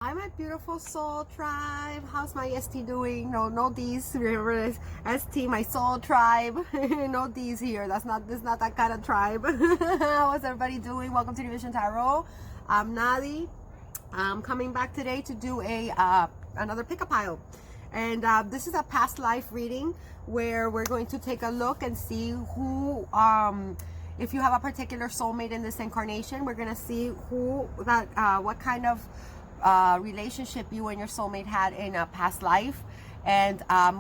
Hi, my beautiful soul tribe. How's my ST doing? No D's. Remember this? ST, my soul tribe. No D's here. That's not that kind of tribe. How's everybody doing? Welcome to Division Tarot. I'm Nadi. I'm coming back today to do another pick-a pile. And this is a past life reading where we're going to take a look and see who if you have a particular soulmate in this incarnation. We're going to see what kind of relationship you and your soulmate had in a past life, and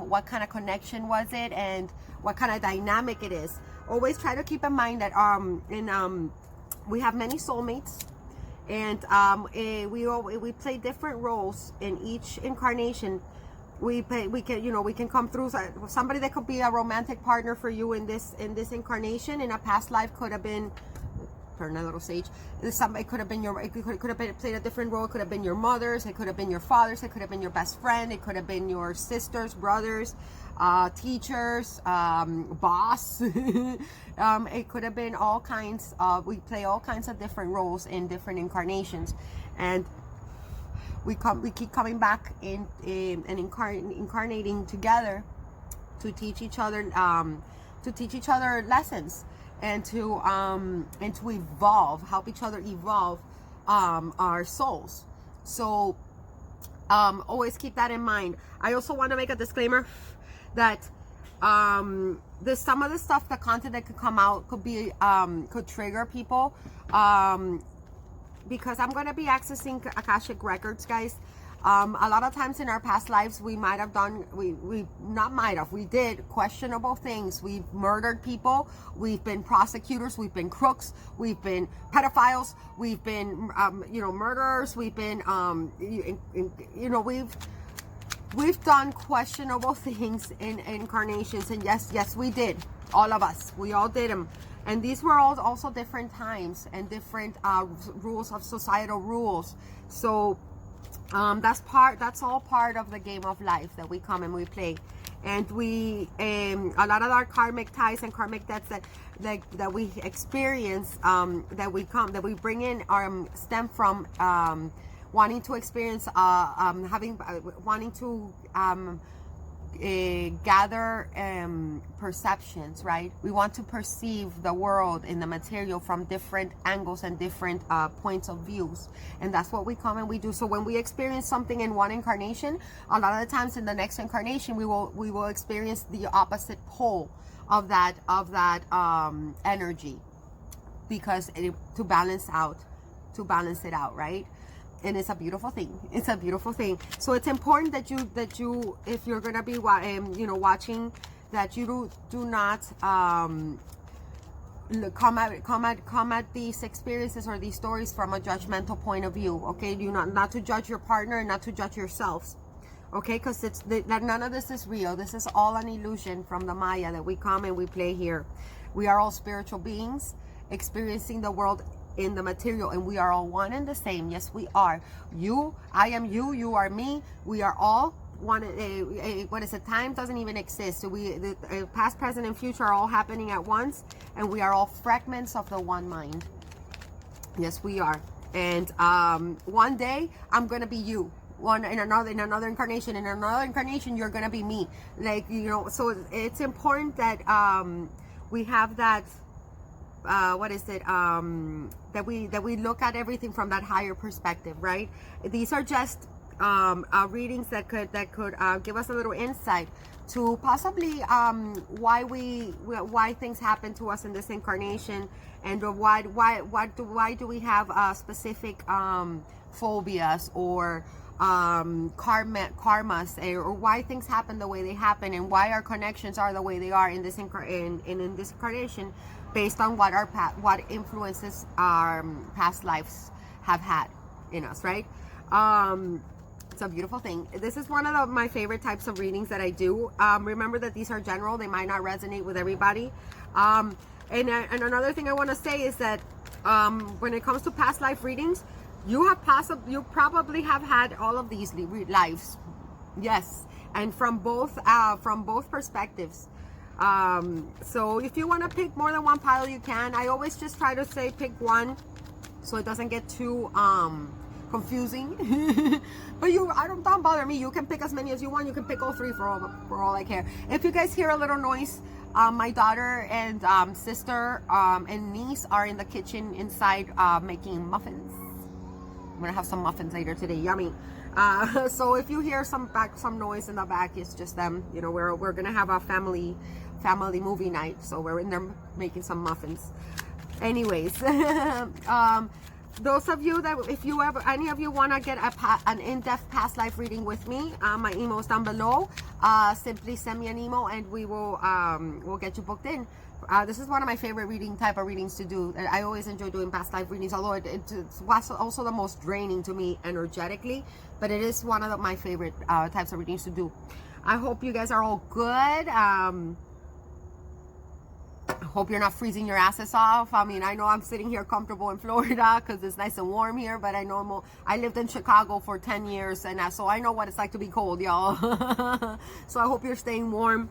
what kind of connection was it, and what kind of dynamic it is. Always try to keep in mind that we have many soulmates, and we play different roles in each incarnation. We can come through somebody that could be a romantic partner for you in this incarnation. In a past life could have been, turn a little sage. It could have been played a different role. It could have been your mothers. It could have been your fathers. It could have been your best friend. It could have been your sisters, brothers, teachers, boss. It could have been all kinds of. We play all kinds of different roles in different incarnations, and we keep coming back and incarnating together to teach each other lessons, and to evolve, help each other evolve our souls. So always keep that in mind. I also want to make a disclaimer that some of the stuff, the content that could come out could trigger people, because I'm going to be accessing Akashic records, guys. A lot of times in our past lives, we might have done, we did questionable things. We've murdered people. We've been prosecutors. We've been crooks. We've been pedophiles. We've been, murderers. We've been, we've done questionable things in incarnations. And yes, we did. All of us. We all did them. And these were all also different times and different rules of societal rules. So that's all part of the game of life that we come and we play. And a lot of our karmic ties and karmic debts that we experience, that we bring in, stem from wanting to experience, wanting to gather perceptions, right? We want to perceive the world in the material from different angles and different points of views, and that's what we come and we do. So when we experience something in one incarnation, a lot of the times in the next incarnation we will experience the opposite pole of that energy, because to balance it out, right? And it's a beautiful thing. It's a beautiful thing. So it's important that you, if you're gonna be, watching, that you do not come at these experiences or these stories from a judgmental point of view. Okay, you not to judge your partner and not to judge yourselves. Okay, because none of this is real. This is all an illusion from the Maya that we come and we play here. We are all spiritual beings experiencing the world in the material, and we are all one and the same. Yes, we are. I am you, you are me. We are all one. What is it? Time doesn't even exist. So the past, present, and future are all happening at once, and we are all fragments of the one mind. Yes, we are. And one day I'm gonna be you. In another incarnation. In another incarnation, you're gonna be me. So it's important that we have that. That we look at everything from that higher perspective, right? These are just readings that could give us a little insight to possibly why things happen to us in this incarnation, and why do we have specific phobias or karmas, or why things happen the way they happen, and why our connections are the way they are in this incarnation, based on what influences our past lives have had in us, right? It's a beautiful thing. This is one of my favorite types of readings that I do. Remember that these are general. They might not resonate with everybody. And another thing I want to say is that when it comes to past life readings, you probably have had all of these lives. Yes, and from both perspectives. So if you want to pick more than one pile, you can. I always just try to say pick one, so it doesn't get too confusing. But don't bother me. You can pick as many as you want. You can pick all three for all I care. If you guys hear a little noise, my daughter and sister and niece are in the kitchen inside making muffins. I'm gonna have some muffins later today. Yummy. So if you hear some noise in the back, it's just them. You know, we're gonna have a family movie night, so we're in there making some muffins. Anyways, those of you that, if you ever, any of you want to get an in-depth past life reading with me, my email is down below. Simply send me an email and we will we'll get you booked in. This is one of my favorite type of readings to do. I always enjoy doing past life readings, although it's also the most draining to me energetically, but it is one of my favorite types of readings to do. I hope you guys are all good. I hope you're not freezing your asses off. I mean, I know I'm sitting here comfortable in Florida because it's nice and warm here, but I lived in Chicago for 10 years, and so I know what it's like to be cold, y'all. So I hope you're staying warm.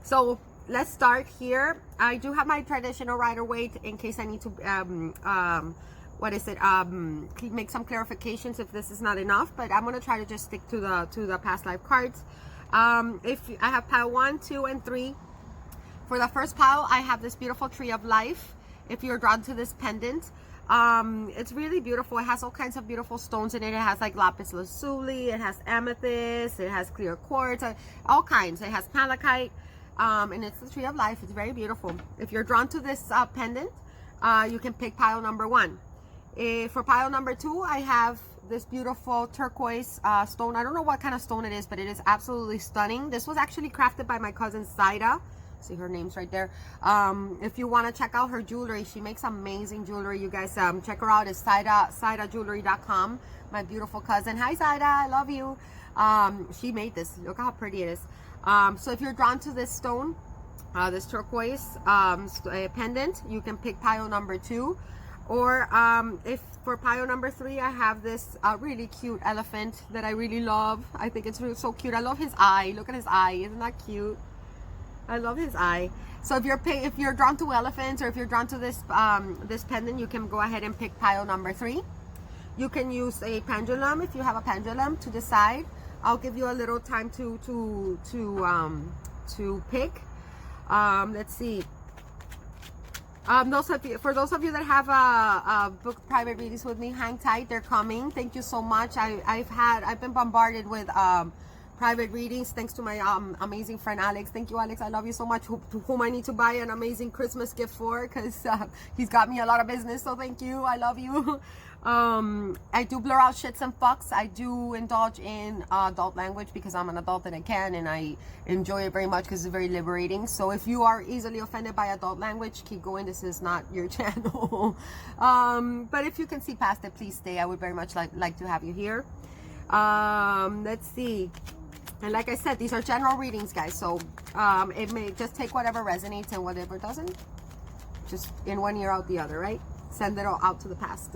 So let's start here. I do have my traditional Rider-Waite in case I need to make some clarifications if this is not enough, but I'm going to try to just stick to the past life cards. If I have pile 1, 2, and 3. For the first pile, I have this beautiful tree of life. If you're drawn to this pendant, it's really beautiful. It has all kinds of beautiful stones in it. It has like lapis lazuli, it has amethyst, it has clear quartz, all kinds. It has malachite, and it's the tree of life. It's very beautiful. If you're drawn to this pendant, you can pick pile number 1. For pile number 2, I have this beautiful turquoise stone. I don't know what kind of stone it is, but it is absolutely stunning. This was actually crafted by my cousin Saida. See, her name's right there. If you want to check out her jewelry, she makes amazing jewelry. You guys check her out. It's saidajewelry.com. My beautiful cousin. Hi, Saida. I love you. She made this. Look how pretty it is. So if you're drawn to this stone, this turquoise pendant, you can pick pile number 2. Or if for pile number 3, I have this really cute elephant that I really love. I think it's really so cute. I love his eye. Look at his eye. Isn't that cute? I love his eye. So if you're drawn to elephants, or if you're drawn to this this pendant, you can go ahead and pick pile number 3. You can use a pendulum if you have a pendulum to decide. I'll give you a little time to pick. Let's see. For those of you that have booked private readings with me, hang tight. They're coming. Thank you so much. I've been bombarded with private readings thanks to my amazing friend Alex. Thank you, Alex. I love you so much. To whom I need to buy an amazing Christmas gift for, because he's got me a lot of business. So thank you. I love you. I do blur out shits and fucks. I do indulge in adult language because I'm an adult and I can, and I enjoy it very much because it's very liberating. So if you are easily offended by adult language, keep going. This is not your channel. But if you can see past it, please stay. I would very much like to have you here. Let's see. And like I said, these are general readings, guys. So it may just take whatever resonates and whatever doesn't. Just in one ear, out the other, right? Send it all out to the past.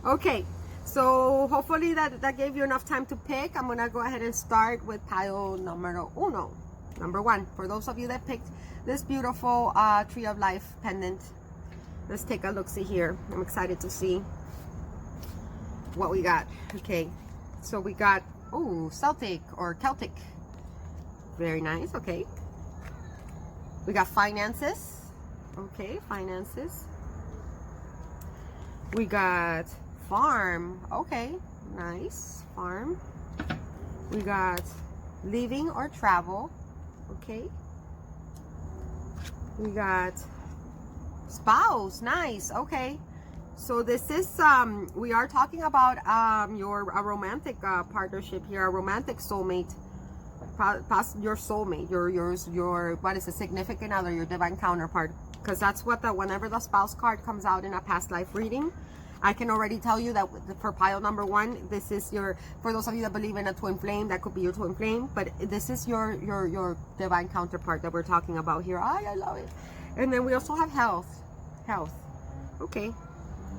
Okay, so hopefully that gave you enough time to pick. I'm gonna go ahead and start with pile number 1. For those of you that picked this beautiful tree of life pendant, let's take a look. See here. I'm excited to see what we got. Okay, so we got Celtic or Celtic. Very nice. Okay, we got finances. Okay, finances. We got farm. Okay, nice. Farm. We got leaving or travel. Okay. We got spouse. Nice. Okay. So this is we are talking about a romantic partnership here, a romantic soulmate, your soulmate, your what is a significant other, your divine counterpart, because that's what whenever the spouse card comes out in a past life reading, I can already tell you that for pile number 1, this is for those of you that believe in a twin flame, that could be your twin flame, but this is your divine counterpart that we're talking about here. I love it. And then we also have health. Okay.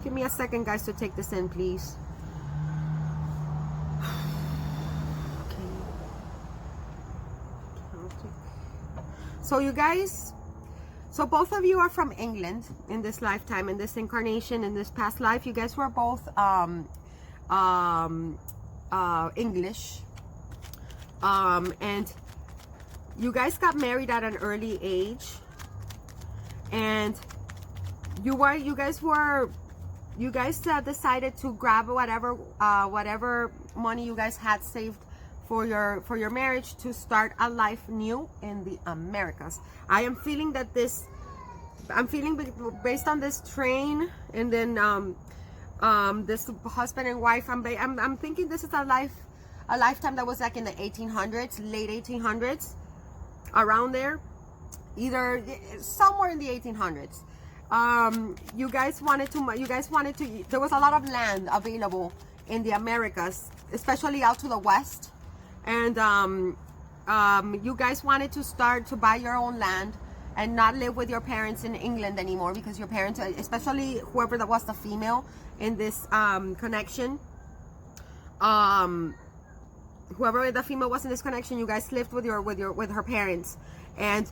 Give me a second, guys, to take this in, please. Okay. So you guys, so both of you are from England in this lifetime, in this incarnation, in this past life. You guys were both English, and you guys got married at an early age, and you guys decided to grab whatever money you guys had saved for your marriage to start a life new in the Americas. I'm feeling based on this train, and then this husband and wife, I'm thinking this is a lifetime that was like in the 1800s, late 1800s, around there, either somewhere in the 1800s. You guys wanted to, there was a lot of land available in the Americas, especially out to the west, and you guys wanted to start to buy your own land and not live with your parents in England anymore, because your parents, especially whoever that was the female in this connection, whoever the female was in this connection, you guys lived with her parents, and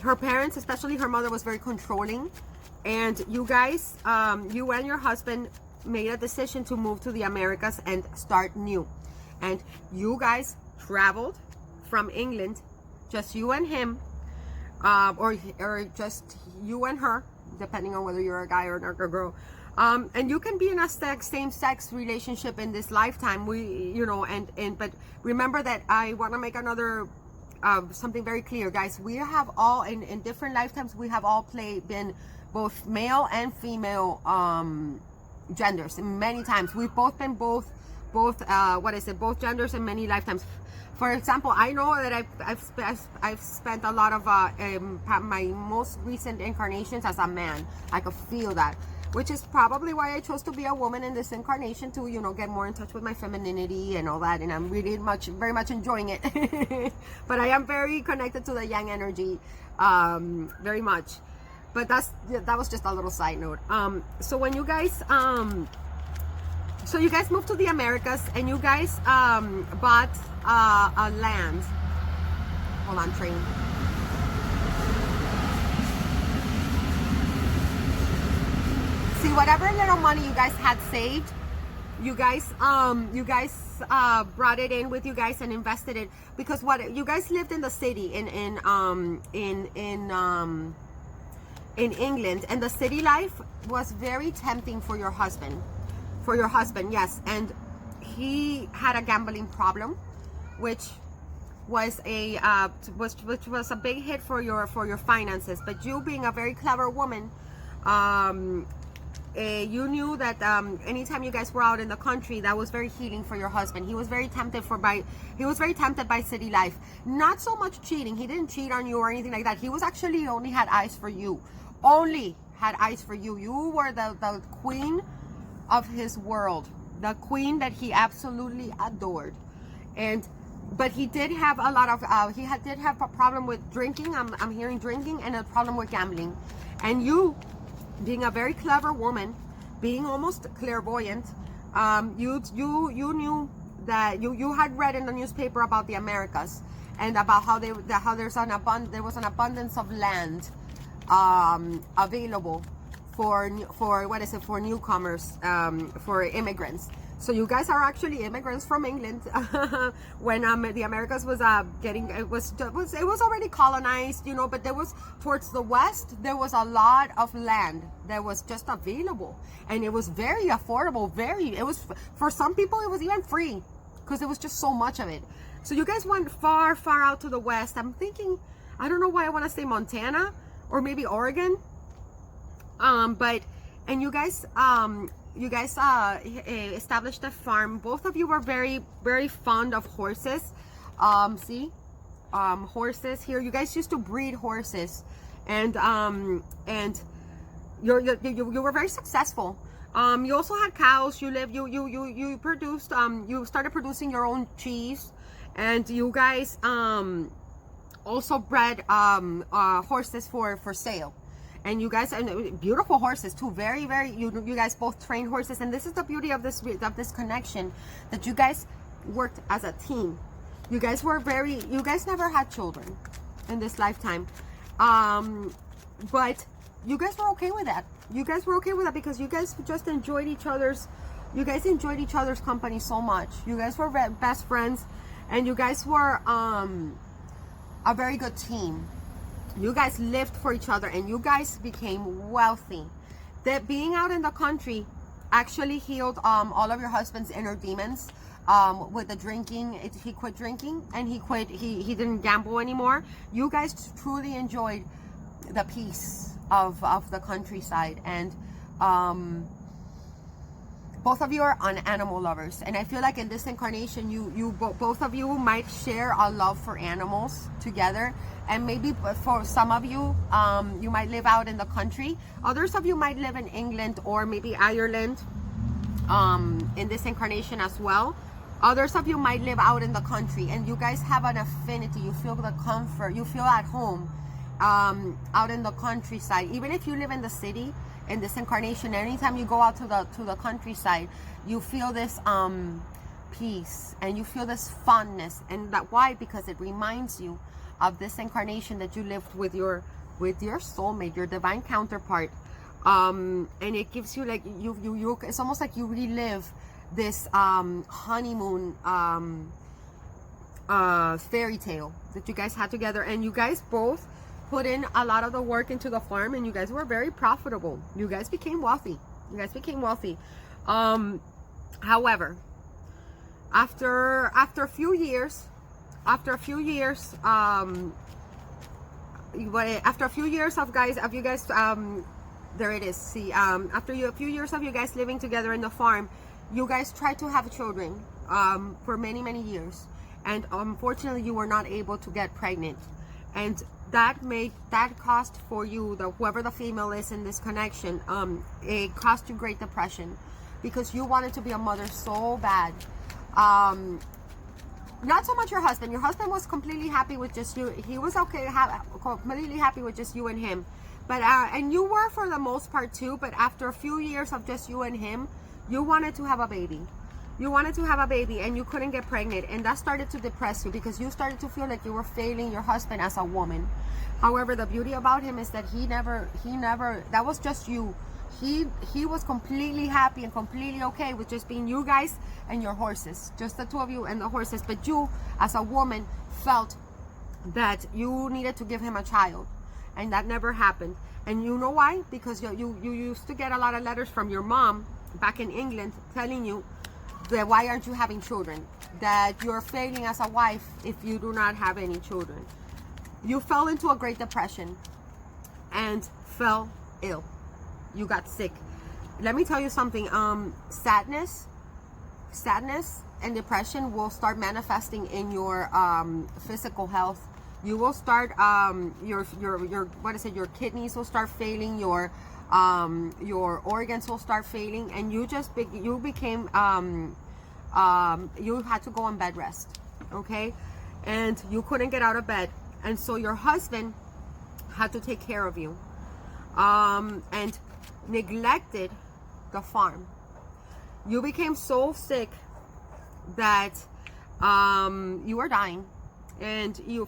her parents, especially her mother, was very controlling, and you guys, you and your husband made a decision to move to the Americas and start new, and you guys traveled from England, just you and him, or just you and her, depending on whether you're a guy or a girl. And you can be in a same-sex relationship in this lifetime. But remember that I want to make another something very clear, guys. We have all in different lifetimes. We have all been both male and female genders. And many times we've both been both genders in many lifetimes. For example, I know that I've spent a lot of my most recent incarnations as a man. I could feel that, which is probably why I chose to be a woman in this incarnation, to get more in touch with my femininity and all that. And I'm really very much enjoying it. But I am very connected to the yang energy, very much. But that was just a little side note. So when you guys so you guys moved to the Americas, and you guys bought a land. Hold on, train. See, whatever little money you guys had saved, you guys brought it in with you guys and invested it, because what you guys lived in the city in England, and the city life was very tempting for your husband. Yes, and he had a gambling problem, which was a big hit for your finances. But you, being a very clever woman, you knew that anytime you guys were out in the country, that was very healing for your husband. He was very tempted by city life. Not so much cheating. He didn't cheat on you or anything like that. He was actually only had eyes for you. You were the queen of his world, the queen that he absolutely adored. But he did have a lot of did have a problem with drinking. I'm hearing drinking, and a problem with gambling. And you, being a very clever woman, being almost clairvoyant, you knew that you had read in the newspaper about the Americas, and about how there was an abundance of land available for newcomers, for immigrants. So you guys are actually immigrants from England. When the Americas was it was already colonized, but there was, towards the west, there was a lot of land that was just available, and it was very affordable. It was, for some people, it was even free, because there was just so much of it. So you guys went far out to the west. I'm thinking, I don't know why I want to say Montana or maybe Oregon. And you guys established a farm. Both of you were very, very fond of horses. Horses here. You guys used to breed horses, and you were very successful. You also had cows. You produced. You started producing your own cheese, and you guys also bred horses for sale. And you guys, and beautiful horses too, very, very, you guys both trained horses. And this is the beauty of this connection, that you guys worked as a team. You guys never had children in this lifetime, but you guys were okay with that. Because you guys just enjoyed each other's You guys enjoyed each other's company so much. You guys were best friends, and you guys were a very good team. You guys lived for each other, and you guys became wealthy. That being out in the country actually healed all of your husband's inner demons. With the drinking, he quit drinking, and he didn't gamble anymore. You guys truly enjoyed the peace of the countryside, and both of you are animal lovers, and I feel like in this incarnation both of you might share a love for animals together. And maybe for some of you, you might live out in the country. Others of you might live in England or maybe Ireland in this incarnation as well. Others of you might live out in the country, and you guys have an affinity. You feel the comfort, you feel at home out in the countryside. Even if you live in the city, in this incarnation, anytime you go out to the countryside, you feel this peace, and you feel this fondness. And that why? Because it reminds you of this incarnation that you lived with your soulmate, your divine counterpart, and it gives you like you it's almost like you relive this honeymoon fairy tale that you guys had together. And you guys both put in a lot of the work into the farm, and you guys were very profitable. You guys became wealthy. However, after a few years of you guys there it is. See, after a few years of you guys living together in the farm, you guys tried to have children for many years, and unfortunately you were not able to get pregnant. And that cost for you, whoever the female is in this connection, it cost you great depression, because you wanted to be a mother so bad. Not so much your husband. Your husband was completely happy with just you. He was okay, completely happy with just you and him. But and you were for the most part too. But after a few years of just you and him, you wanted to have a baby. And you couldn't get pregnant, and that started to depress you, because you started to feel like you were failing your husband as a woman. However, the beauty about him is that he never, that was just you. He was completely happy and completely okay with just being you guys and your horses, just the two of you and the horses. But you, as a woman, felt that you needed to give him a child, and that never happened. And you know why? Because you used to get a lot of letters from your mom back in England telling you that why aren't you having children, that you're failing as a wife if you do not have any children. You fell into a great depression and fell ill. You got sick. Let me tell you something. Sadness and depression will start manifesting in your physical health. You will start your your kidneys will start failing, your organs will start failing, and you became you had to go on bed rest, okay? And you couldn't get out of bed, and so your husband had to take care of you, and neglected the farm. You became so sick that you were dying, and you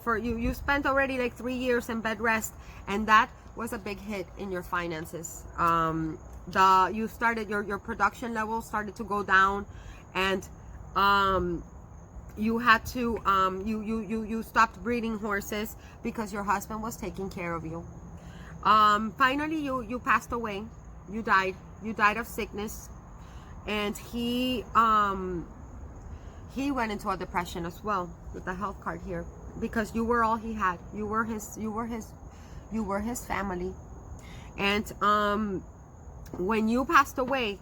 spent already like 3 years in bed rest, and that was a big hit in your finances. Your production levels started to go down, and you had to you stopped breeding horses because your husband was taking care of you. Finally you passed away. You died of sickness, and he went into a depression as well with the health card here, because you were all he had. You were his family. And when you passed away,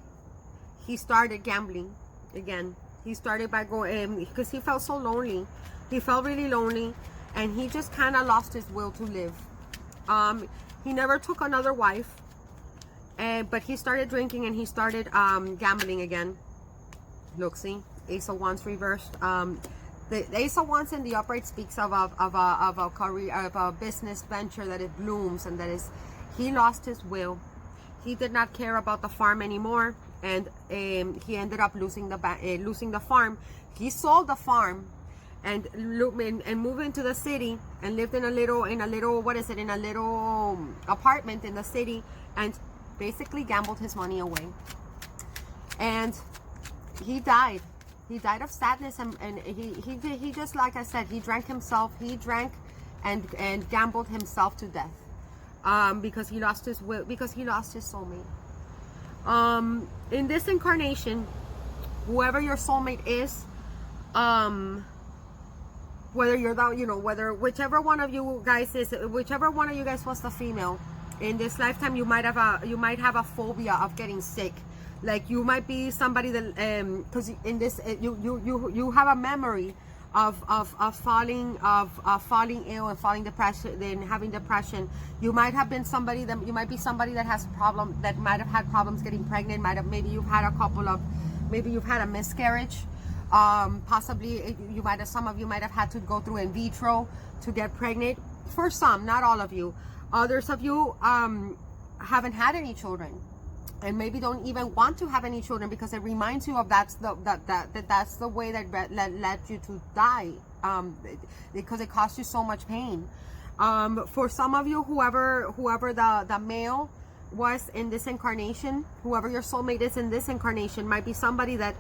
he started gambling again. He started by going, because he felt so lonely. He felt really lonely, and he just kind of lost his will to live. He never took another wife, but he started drinking, and he started gambling again. Look, see, Ace of Wands reversed. The Ace of Wands in the upright speaks of a career, of a business venture that it blooms, and that is, he lost his will. He did not care about the farm anymore, and he ended up losing the farm. He sold the farm and moved into the city, and lived in a little apartment in the city, and basically gambled his money away. And he died. He died of sadness, and he just, like I said, he drank himself. He drank and gambled himself to death, because he lost his will, because he lost his soulmate. In this incarnation, whoever your soulmate is, whether you're the, you know, whether whichever one of you guys is, whichever one of you guys was the female, in this lifetime, you might have a phobia of getting sick. Like, you might be somebody that, because in this, you have a memory of falling ill and falling depression, then having depression. You might have been somebody that, you might be somebody that has problem, that might have had problems getting pregnant. Maybe you've had maybe you've had a miscarriage. Possibly some of you might have had to go through in vitro to get pregnant. For some, not all of you. Others of you haven't had any children, and maybe don't even want to have any children, because it reminds you of that's the way that led you to die, because it caused you so much pain. For some of you, whoever the male was in this incarnation, whoever your soulmate is in this incarnation, might be somebody that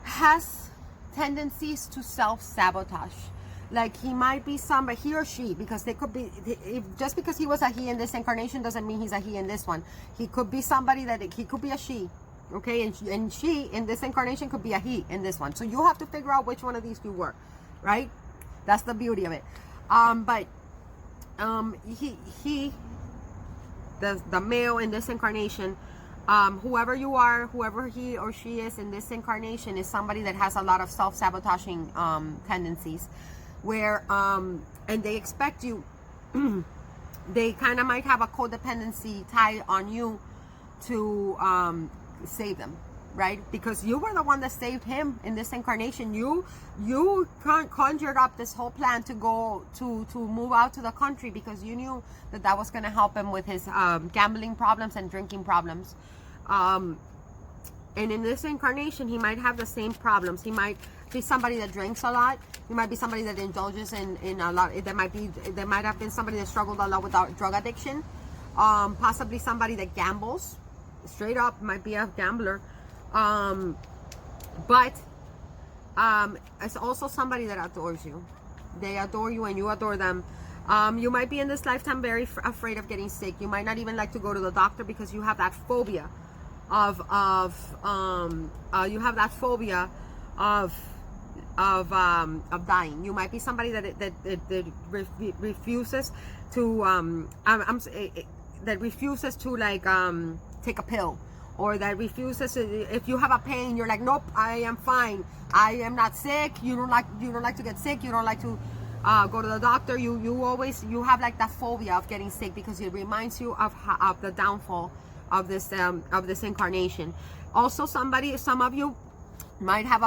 has tendencies to self-sabotage. Like, he might be somebody, he or she, because they could be, just because he was a he in this incarnation doesn't mean he's a he in this one. He could be somebody that, he could be a she, okay? And she in this incarnation could be a he in this one. So you have to figure out which one of these you were, right? That's the beauty of it. But the male in this incarnation, whoever you are, whoever he or she is in this incarnation, is somebody that has a lot of self-sabotaging tendencies, where and they expect you, they kind of might have a codependency tie on you to save them, right? Because you were the one that saved him in this incarnation. You conjured up this whole plan to go to move out to the country, because you knew that was going to help him with his gambling problems and drinking problems. And in this incarnation, he might have the same problems. He might be somebody that drinks a lot. He might be somebody that indulges in a lot. There might have been somebody that struggled a lot with drug addiction. Possibly somebody that gambles. Straight up, might be a gambler. But it's also somebody that adores you. They adore you and you adore them. You might be in this lifetime very afraid of getting sick. You might not even like to go to the doctor, because you have that phobia of dying. You might be somebody that refuses to that refuses to, like, take a pill, or that refuses to, if you have a pain, you're like, nope, I am fine, I am not sick. You don't like to get sick. You don't like to go to the doctor. You have like that phobia of getting sick, because it reminds you of the downfall of this incarnation. Also, some of you might have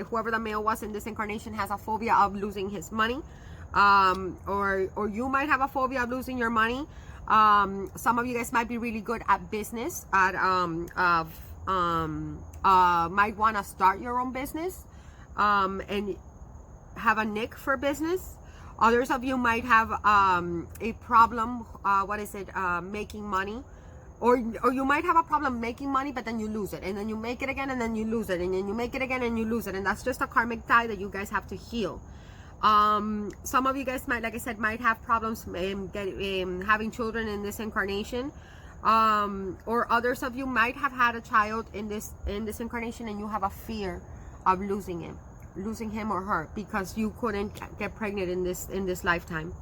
whoever the male was in this incarnation has a phobia of losing his money, or you might have a phobia of losing your money. Some of you guys might be really good at business, might want to start your own business, and have a knack for business. Others of you might have a problem, making money, or you might have a problem making money, but then you lose it, and then you make it again, and then you lose it, and then you make it again and you lose it, and that's just a karmic tie that you guys have to heal. Some of you guys might, like I said, might have problems having children in this incarnation, or others of you might have had a child in this incarnation, and you have a fear of losing him or her, because you couldn't get pregnant in this lifetime.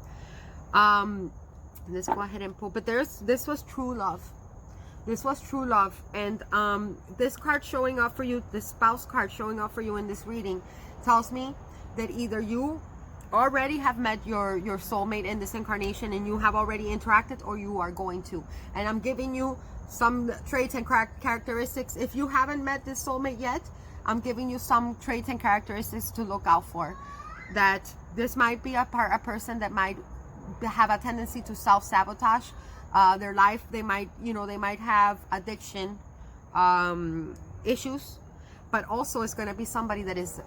Let's go ahead and pull. But this was true love. This was true love, and this card showing up for you, the spouse card showing up for you in this reading, tells me that either you already have met your soulmate in this incarnation and you have already interacted, or you are going to. And I'm giving you some traits and characteristics. If you haven't met this soulmate yet, I'm giving you some traits and characteristics to look out for. That this might be a person that might have a tendency to self-sabotage their life. They might have addiction issues, but also it's going to be somebody that is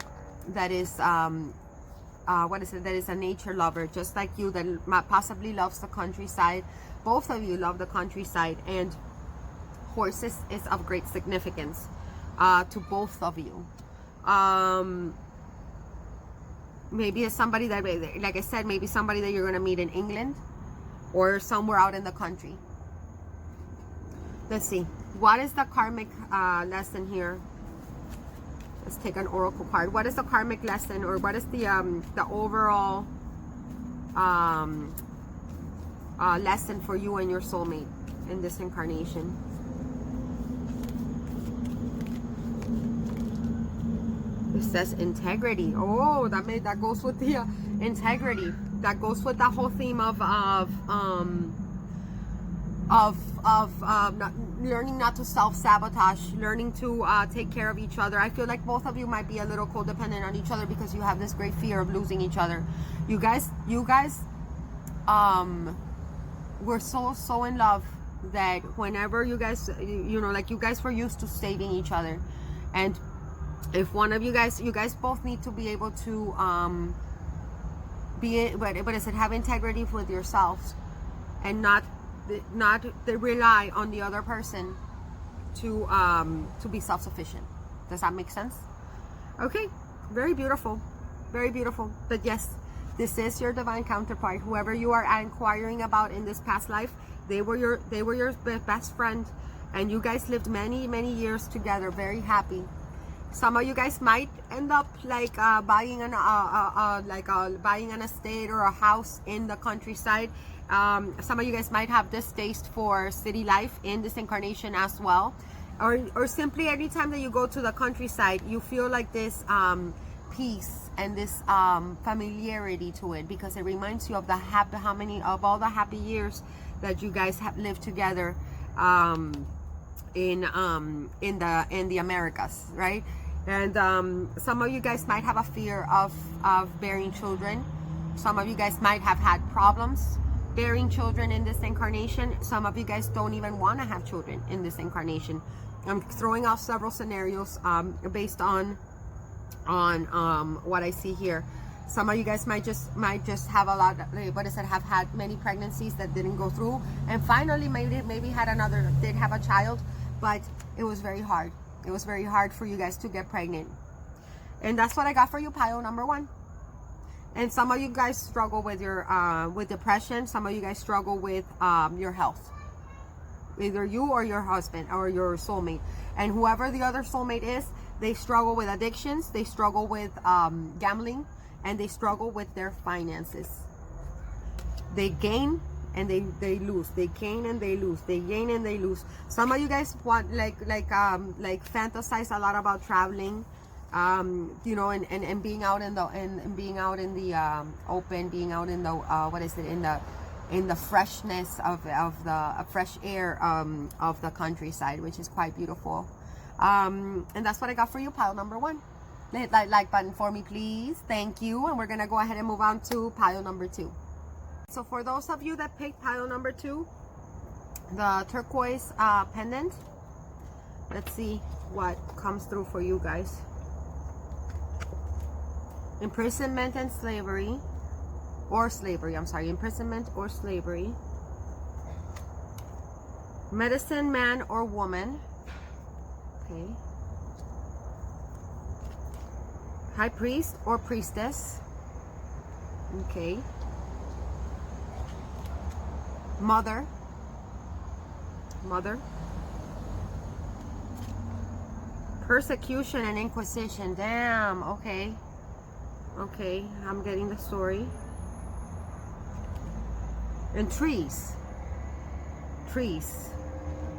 a nature lover, just like you, that possibly loves the countryside. Both of you love the countryside, and horses is of great significance. to both of you. Maybe it's somebody that, like I said, maybe somebody that you're going to meet in England or somewhere out in the country. Let's see. What is the karmic lesson here? Let's take an oracle card. What is the karmic lesson, or what is the overall lesson for you and your soulmate in this incarnation? It says integrity. Oh, that goes with the integrity. That goes with the whole theme of learning not to self-sabotage, learning to take care of each other. I feel like both of you might be a little codependent on each other because you have this great fear of losing each other. You guys were so in love that whenever you guys, like you guys were used to saving each other. And if one of you guys both need to be able to have integrity with yourselves and not rely on the other person to be self-sufficient. Does that make sense? Okay, very beautiful, very beautiful. But yes, this is your divine counterpart. Whoever you are inquiring about in this past life, they were your best friend, and you guys lived many years together, very happy. Some of you guys might end up like buying an estate or a house in the countryside. Some of you guys might have this taste for city life in this incarnation as well, or simply every time that you go to the countryside, you feel like this peace and this familiarity to it, because it reminds you of all the happy years that you guys have lived together in the Americas, right? And some of you guys might have a fear of bearing children. Some of you guys might have had problems bearing children in this incarnation. Some of you guys don't even want to have children in this incarnation. I'm throwing out several scenarios based on what I see here. Some of you guys might just have have had many pregnancies that didn't go through, and finally maybe did have a child, but it was very hard. It was very hard for you guys to get pregnant. And that's what I got for you, pile number 1. And some of you guys struggle with with depression. Some of you guys struggle with your health, either you or your husband or your soulmate. And whoever the other soulmate is, they struggle with addictions, they struggle with gambling, and they struggle with their finances. They gain and they lose. They gain and they lose. They gain and they lose. Some of you guys want like fantasize a lot about traveling, and being out in the open, being out in the in the freshness of the fresh air of the countryside, which is quite beautiful. And that's what I got for you, pile number 1. Hit that like button for me, please. Thank you. And we're gonna go ahead and move on to pile number 2. So for those of you that picked pile number 2, the turquoise pendant, let's see what comes through for you guys. Imprisonment and slavery, imprisonment or slavery. Medicine man or woman. Okay. High priest or priestess. Okay. Mother. Persecution and inquisition. Damn. Okay, I'm getting the story. And trees.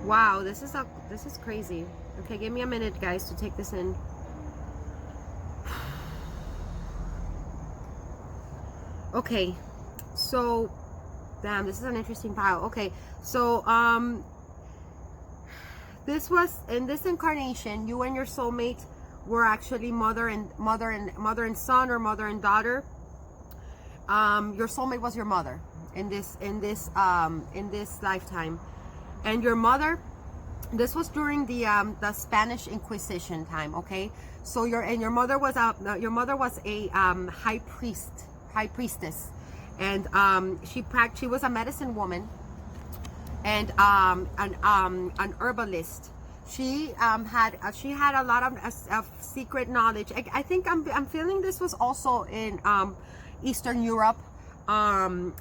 Wow, this is crazy. Okay, give me a minute, guys, to take this in. Okay, so damn, this is an interesting pile. Okay, so this was in this incarnation, you and your soulmate were actually mother and son, or mother and daughter. Your soulmate was your mother in this lifetime, and your mother, this was during the Spanish Inquisition time. Okay, so your mother was a high priestess, and she was a medicine woman and an herbalist. she had a lot of secret knowledge. I think I'm feeling this was also in Eastern Europe.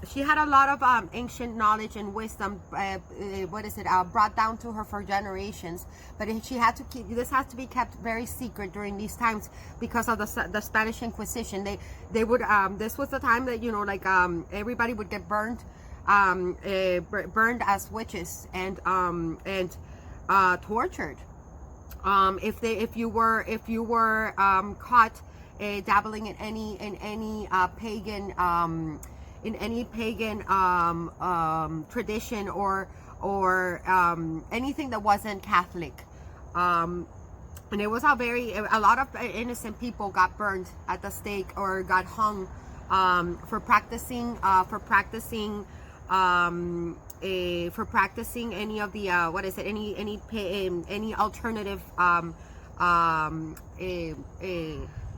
She had a lot of ancient knowledge and wisdom, brought down to her for generations. But she had to keep, this has to be kept very secret during these times because of the Spanish Inquisition. They would, this was the time that, you know, like everybody would get burned as witches and tortured. If you were caught dabbling in any pagan tradition or anything that wasn't Catholic, and it was a lot of innocent people got burned at the stake or got hung for practicing any of the any alternative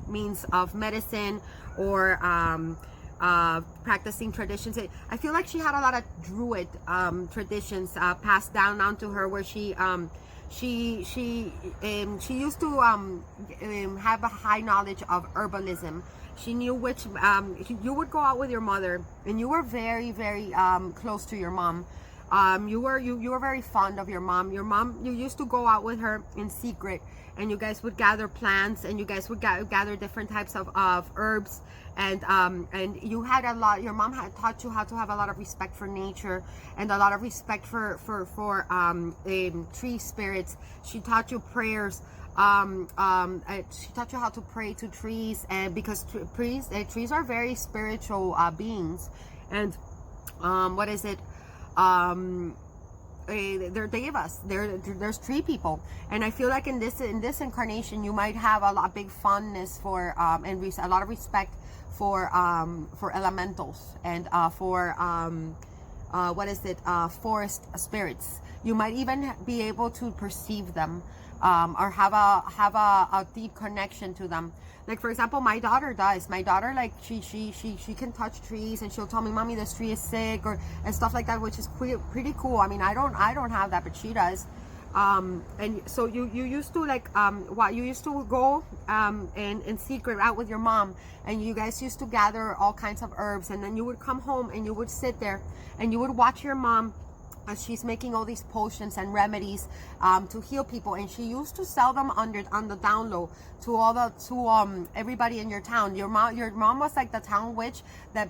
means of medicine or practicing traditions. I feel like she had a lot of druid traditions passed down onto her, where she used to have a high knowledge of herbalism. She knew which you would go out with your mother, and you were very, very close to your mom. You were very fond of your mom. You used to go out with her in secret, and you guys would gather plants, and you guys would gather different types of herbs, and you had a lot. Your mom had taught you how to have a lot of respect for nature and a lot of respect for tree spirits. She taught you prayers. She taught you how to pray to trees, and because trees are very spiritual beings, and they're devas. There's tree people, and I feel like in this incarnation you might have a big fondness for and a lot of respect for elementals and for forest spirits. You might even be able to perceive them. Or have a deep connection to them. Like, for example, my daughter does. My daughter, like, she can touch trees, and she'll tell me, "Mommy, this tree is sick," and stuff like that, which is pretty cool. I mean, I don't have that, but she does. And so you used to you used to go in secret out with your mom, and you guys used to gather all kinds of herbs, and then you would come home and you would sit there and you would watch your mom as she's making all these potions and remedies to heal people, and she used to sell them on the down low to everybody in your town. Your mom was like the town witch that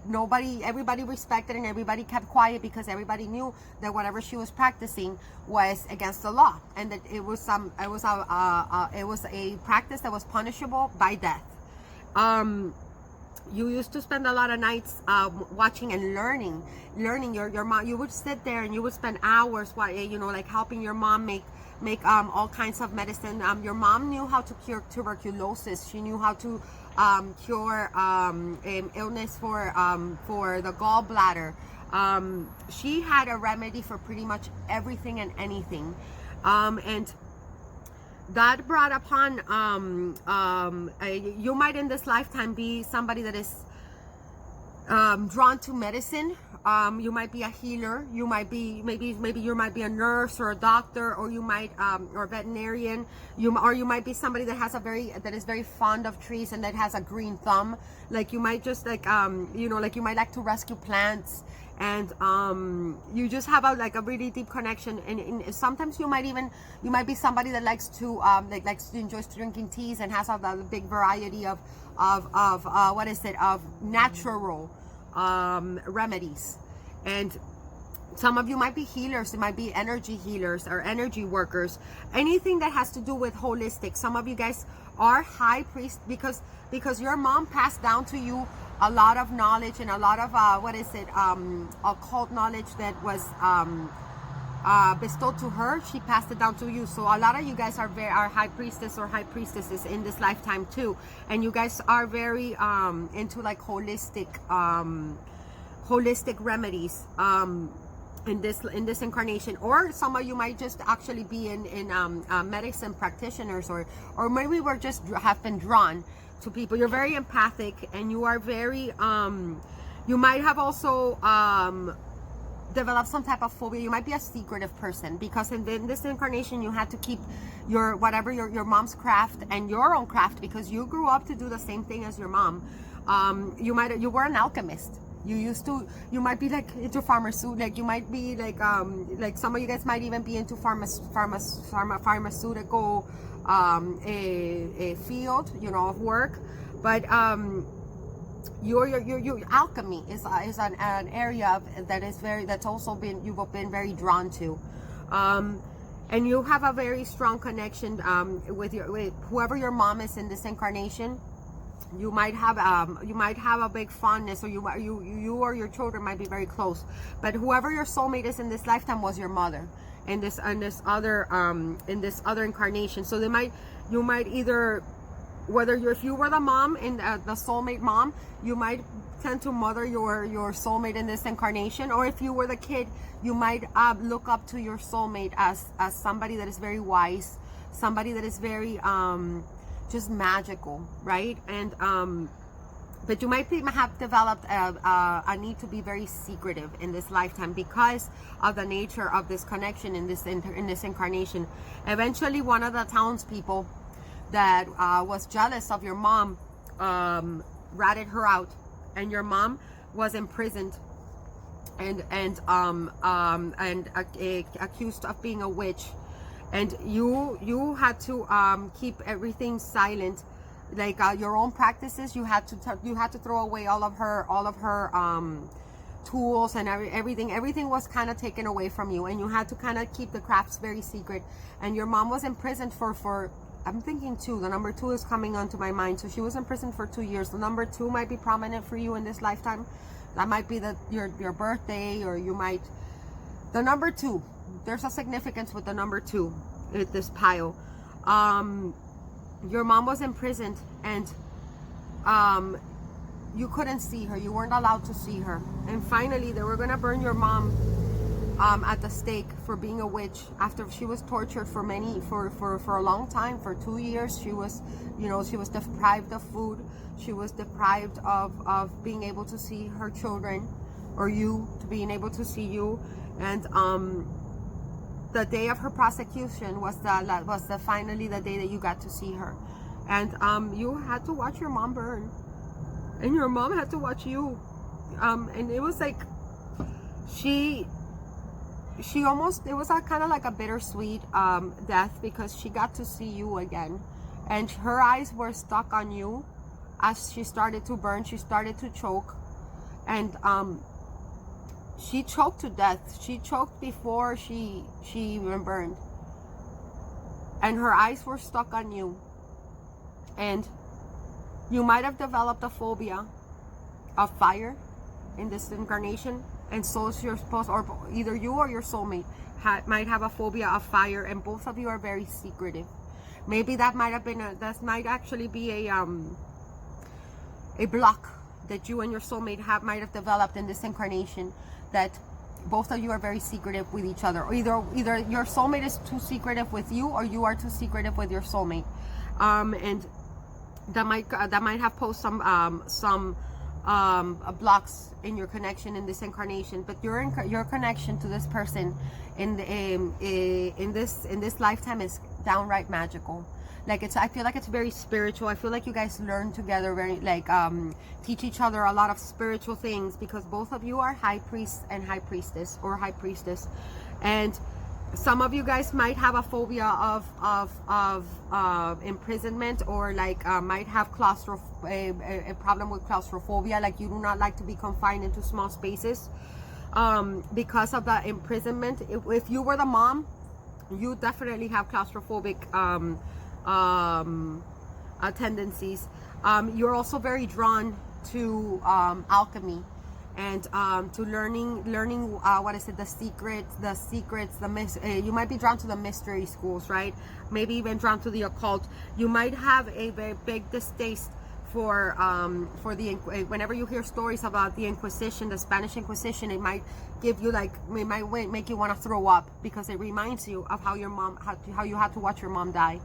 everybody respected, and everybody kept quiet because everybody knew that whatever she was practicing was against the law, and that it was a practice that was punishable by death. You used to spend a lot of nights watching and learning your mom. You would sit there and you would spend hours, helping your mom make all kinds of medicine. Your mom knew how to cure tuberculosis. She knew how to cure illness for the gallbladder. She had a remedy for pretty much everything and anything, and God brought upon you might in this lifetime be somebody that is drawn to medicine. You might be a healer. You might be maybe you might be a nurse or a doctor, or you might or a veterinarian. You might be somebody that is very fond of trees and that has a green thumb. Like, you might just you might like to rescue plants. And you just have a really deep connection, and sometimes you might be somebody that enjoys drinking teas and has a big variety of natural remedies. And some of you might be healers. It might be energy healers or energy workers, anything that has to do with holistic. Some of you guys are high priests because your mom passed down to you a lot of knowledge and a lot of occult knowledge that was bestowed to her. She passed it down to you. So a lot of you guys are high priestess or high priestesses in this lifetime too, and you guys are very into like holistic remedies in this incarnation. Or some of you might just actually be in medicine practitioners, or maybe we're just have been drawn to people. You're very empathic, and you are very you might have also develop some type of phobia. You might be a secretive person, because in this incarnation you had to keep your whatever your mom's craft and your own craft, because you grew up to do the same thing as your mom. You were an alchemist. You might be like into pharmaceutical, like you might be like some of you guys might even be into pharmaceutical a field, you know, of work. But your alchemy is an area that's also been, you've been very drawn to, and you have a very strong connection with whoever your mom is in this incarnation. You might have a big fondness, or you or your children might be very close. But whoever your soulmate is in this lifetime was your mother in this other incarnation. So you might either, if you were the mom in the soulmate mom, you might tend to mother your soulmate in this incarnation. Or if you were the kid, you might look up to your soulmate as somebody that is very wise, somebody that is very just magical, right? And but you might have developed a need to be very secretive in this lifetime because of the nature of this connection in this incarnation. Eventually, one of the townspeople that was jealous of your mom ratted her out, and your mom was imprisoned and accused of being a witch. And you had to keep everything silent, like your own practices. You had to throw away all of her tools and everything. Everything was kind of taken away from you, and you had to kind of keep the crafts very secret. And your mom was imprisoned for I'm thinking 2. The number 2 is coming onto my mind. So she was in prison for 2 years. The number 2 might be prominent for you in this lifetime. That might be your birthday, or you might, the number 2. There's a significance with the number 2 with this pile. Your mom was imprisoned, and you couldn't see her. You weren't allowed to see her. And finally, they were gonna burn your mom at the stake for being a witch, after she was tortured for a long time. For 2 years, she was deprived of food. She was deprived of being able to see her children, or you to being able to see you. And the day of her prosecution was finally the day that you got to see her. And you had to watch your mom burn, and your mom had to watch you. And it was like she almost, it was kind of like a bittersweet death, because she got to see you again, and her eyes were stuck on you as she started to burn. She started to choke, and she choked to death. She choked before she even burned, and her eyes were stuck on you. And you might have developed a phobia of fire in this incarnation, and so is your spouse, or either you or your soulmate might have a phobia of fire, and both of you are very secretive. Maybe that might actually be a block that you and your soulmate might have developed in this incarnation, that both of you are very secretive with each other, or either your soulmate is too secretive with you, or you are too secretive with your soulmate. And that might have posed some blocks in your connection in this incarnation. But your connection to this person in this lifetime is downright magical. Like I feel like it's very spiritual. I feel like you guys learn together, very teach each other a lot of spiritual things, because both of you are high priest and high priestess, or high priestess. And some of you guys might have a phobia of imprisonment, or might have a problem with claustrophobia. Like, you do not like to be confined into small spaces because of the imprisonment. If you were the mom, you definitely have claustrophobic tendencies. You're also very drawn to alchemy, and to learning the secrets, you might be drawn to the mystery schools, right? Maybe even drawn to the occult. You might have a very big distaste for whenever you hear stories about the Inquisition, the Spanish Inquisition, it might give you make you want to throw up, because it reminds you of how you had to watch your mom die.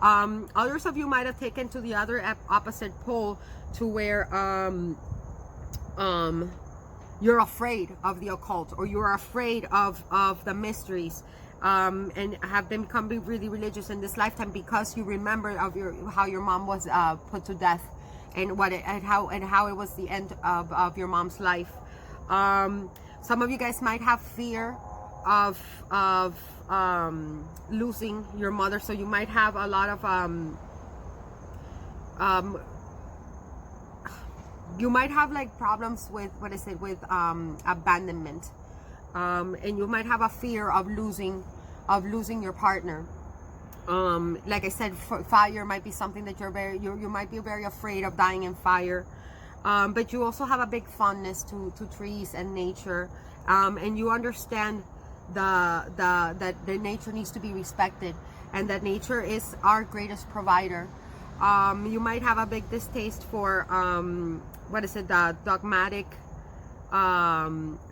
Others of you might have taken to the other opposite pole, to where you're afraid of the occult, or you're afraid of the mysteries, and have become really religious in this lifetime because you remember of how your mom was put to death, and how it was the end of your mom's life. Some of you guys might have fear of losing your mother, so you might have a lot of you might have like problems with with abandonment, and you might have a fear of losing your partner. Like I said, fire might be something that you might be very afraid of dying in fire. But you also have a big fondness to trees and nature, and you understand that the nature needs to be respected, and that nature is our greatest provider. You might have a big distaste for the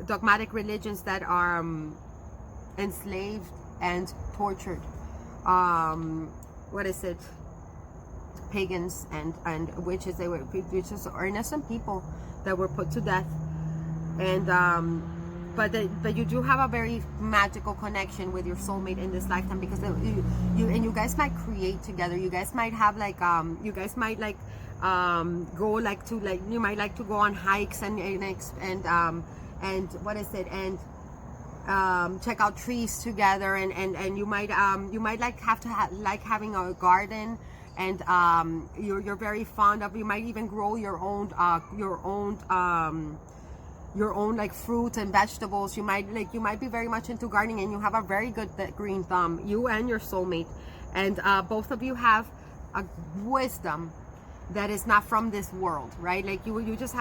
dogmatic religions that are enslaved and tortured. Pagans and witches. Witches are innocent people that were put to death, and but you do have a very magical connection with your soulmate in this lifetime, because you guys might create together. You guys might have you might like to go on hikes and check out trees together, and you might like having a garden, and you're very fond of. You might even grow your own like fruit and vegetables. You might be very much into gardening, and you have a very good green thumb, you and your soulmate, and both of you have a wisdom that is not from this world, right? Like you just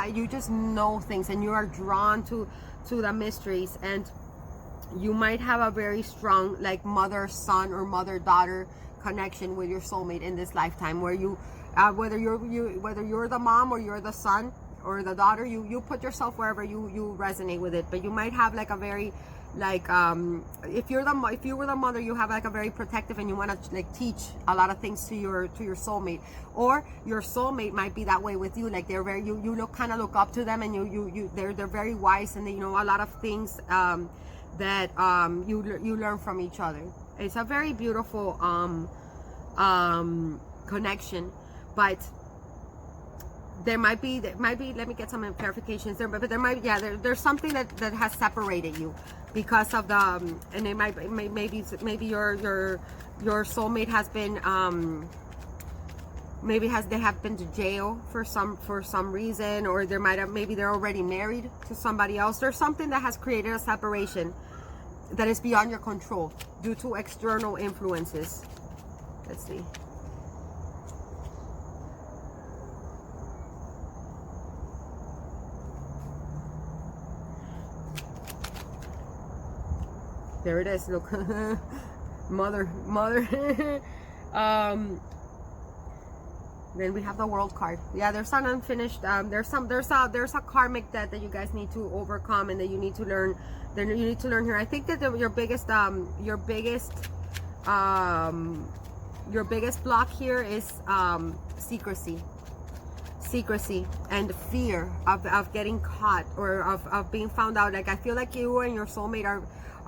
know things, and you are drawn to the mysteries, and you might have a very strong like mother-son or mother-daughter connection with your soulmate in this lifetime, where you whether you're the mom or you're the son or the daughter, you put yourself wherever you resonate with it. But you might have like a very if you were the mother, you have like a very protective, and you want to like teach a lot of things to your soulmate, or your soulmate might be that way with you. Like they're very you look up to them, and they're very wise, and they know a lot of things that you learn from each other. It's a very beautiful connection, but there might be let me get some clarifications there, but there might there's something that has separated you because of the and it maybe your soulmate has been they have been to jail for some reason, or maybe they're already married to somebody else. There's something that has created a separation that is beyond your control due to external influences. Let's see. There it is. Look, mother. Then we have the World card. Yeah, there's an unfinished. There's a karmic debt that you guys need to overcome, and that you need to learn. Then you need to learn here. I think that your biggest block here is secrecy and fear of getting caught, or of being found out. Like I feel like you and your soulmate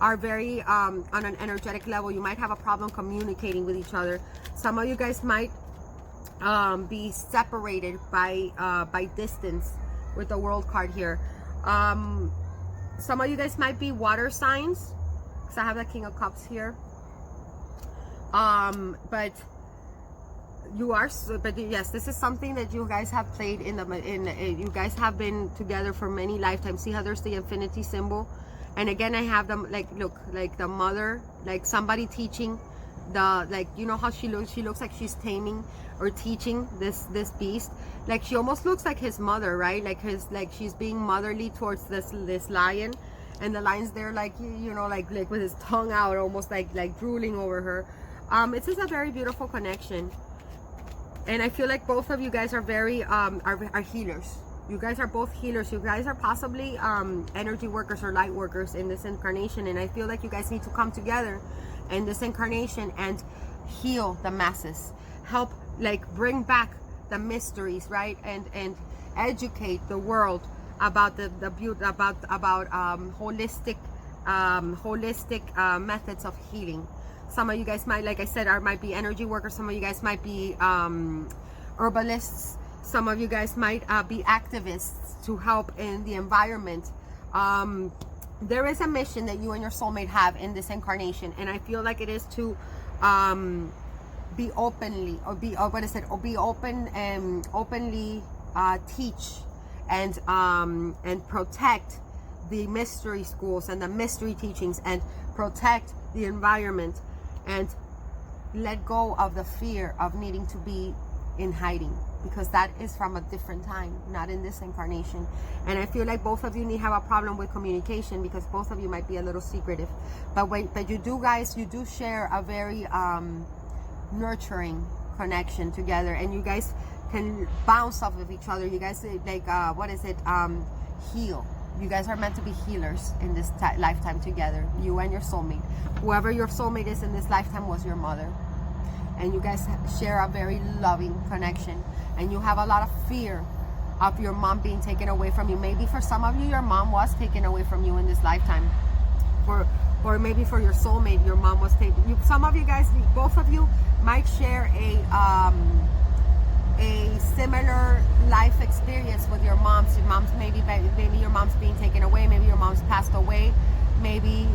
are very on an energetic level. You might have a problem communicating with each other. Some of you guys might be separated by distance with the World card here. Some of you guys might be water signs, because I have the King of Cups here. But yes, this is something that you guys have played you guys have been together for many lifetimes. See how there's the infinity symbol, and again I have them like the mother, like somebody teaching you know how she looks like she's taming or teaching this beast. Like she almost looks like his mother, right? Like she's being motherly towards this lion, and the lion's there like with his tongue out, almost like drooling over her. It's just a very beautiful connection, and I feel like both of you guys are very are healers. You guys are both healers. You guys are possibly energy workers or light workers in this incarnation, and I feel like you guys need to come together in this incarnation and heal the masses, help bring back the mysteries, right, and educate the world about the beauty, about holistic methods of healing. Some of you guys might, like I said, might be energy workers. Some of you guys might be herbalists. Some of you guys might be activists to help in the environment. There is a mission that you and your soulmate have in this incarnation, and I feel like it is to be openly, or be open and openly teach and protect the mystery schools and the mystery teachings, and protect the environment, and let go of the fear of needing to be in hiding, because that is from a different time, not in this incarnation. And I feel like both of you have a problem with communication, because both of you might be a little secretive, but you do, guys, you do share a very nurturing connection together, and you guys can bounce off of each other. You guys, like heal. You guys are meant to be healers in this lifetime together, you and your soulmate. Whoever your soulmate is in this lifetime was your mother, and you guys share a very loving connection, and you have a lot of fear of your mom being taken away from you. Maybe for some of you, your mom was taken away from you in this lifetime, or maybe for your soulmate, your mom was taken. Some of you guys, both of you, might share a similar life experience with your moms. Your moms, maybe your mom's being taken away. Maybe your mom's passed away. Maybe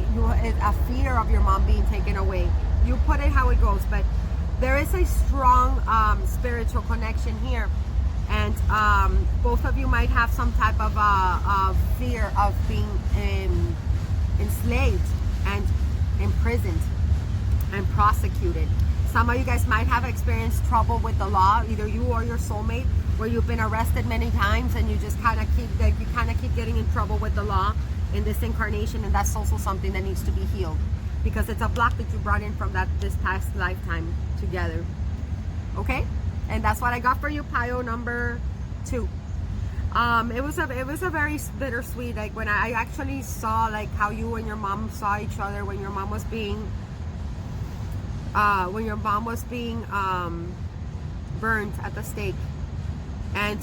a fear of your mom being taken away. You put it how it goes, but there is a strong spiritual connection here, and both of you might have some type of fear of being enslaved and imprisoned and prosecuted. Some of you guys might have experienced trouble with the law, either you or your soulmate, where you've been arrested many times, and you just kind of keep getting in trouble with the law in this incarnation, and that's also something that needs to be healed, because it's a block that you brought in from this past lifetime together. Okay, and that's what I got for you, pile number 2. It was a very bittersweet, like when I actually saw like how you and your mom saw each other when your mom was being burned at the stake, and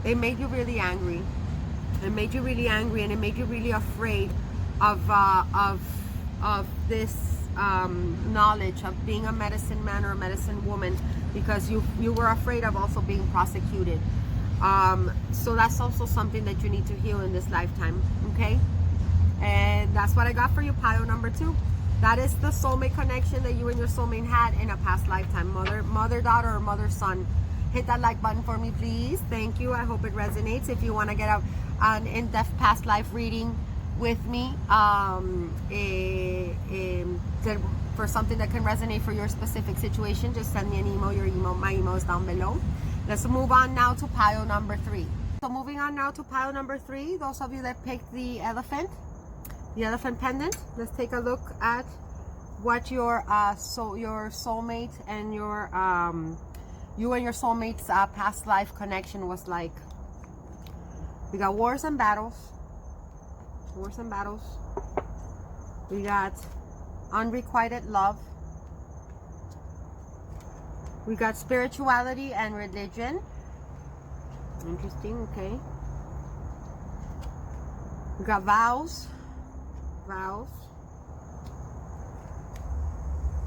it made you really angry. It made you really angry, and it made you really afraid of this knowledge of being a medicine man or a medicine woman, because you were afraid of also being prosecuted. So that's also something that you need to heal in this lifetime. Okay, and that's what I got for you, pile number 2. That is the soulmate connection that you and your soulmate had in a past lifetime. Mother daughter, or mother son. Hit that like button for me, please. Thank you. I hope it resonates. If you want to get an in-depth past life reading with me, for something that can resonate for your specific situation, just send me an email. My email is down below. Let's move on now to pile number 3. So moving on now to pile number 3, those of you that picked the elephant pendant, let's take a look at what your soulmate and you and your soulmate's past life connection was like. We got wars and battles. We got unrequited love. We got spirituality and religion. Interesting. Okay. We got vows.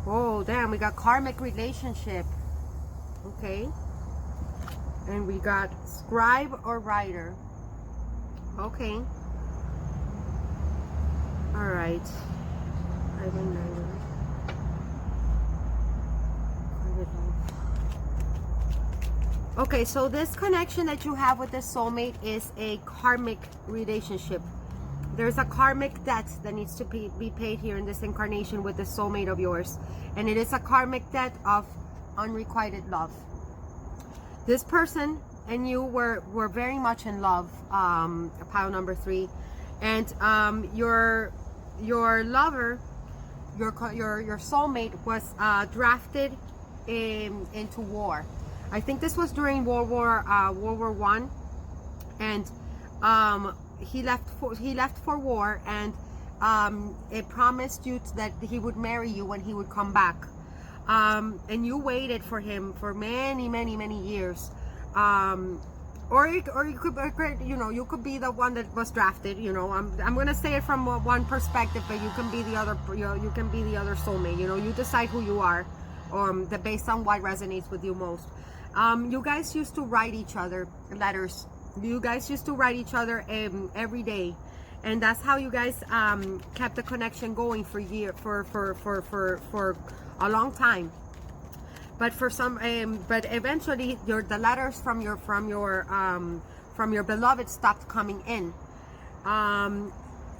Oh damn, we got karmic relationship. Okay. And we got scribe or writer. Okay. All right. Okay, so this connection that you have with the soulmate is a karmic relationship. There's a karmic debt that needs to be paid here in this incarnation with the soulmate of yours. And it is a karmic debt of unrequited love. This person and you were very much in love, pile number 3. And your lover, your soulmate was drafted into war. I think this was during World War I, and he left for war, and it promised you that he would marry you when he would come back, and you waited for him for many years, or you could, you know, you could be the one that was drafted. You know, I'm gonna say it from one perspective, but you can be the other. You know, you can be the other soulmate. You know, you decide who you are, based on what resonates with you most. You guys used to write each other letters. You guys used to write each other every day, and that's how you guys kept the connection going for a long time. But for some, but eventually, the letters from your beloved stopped coming in.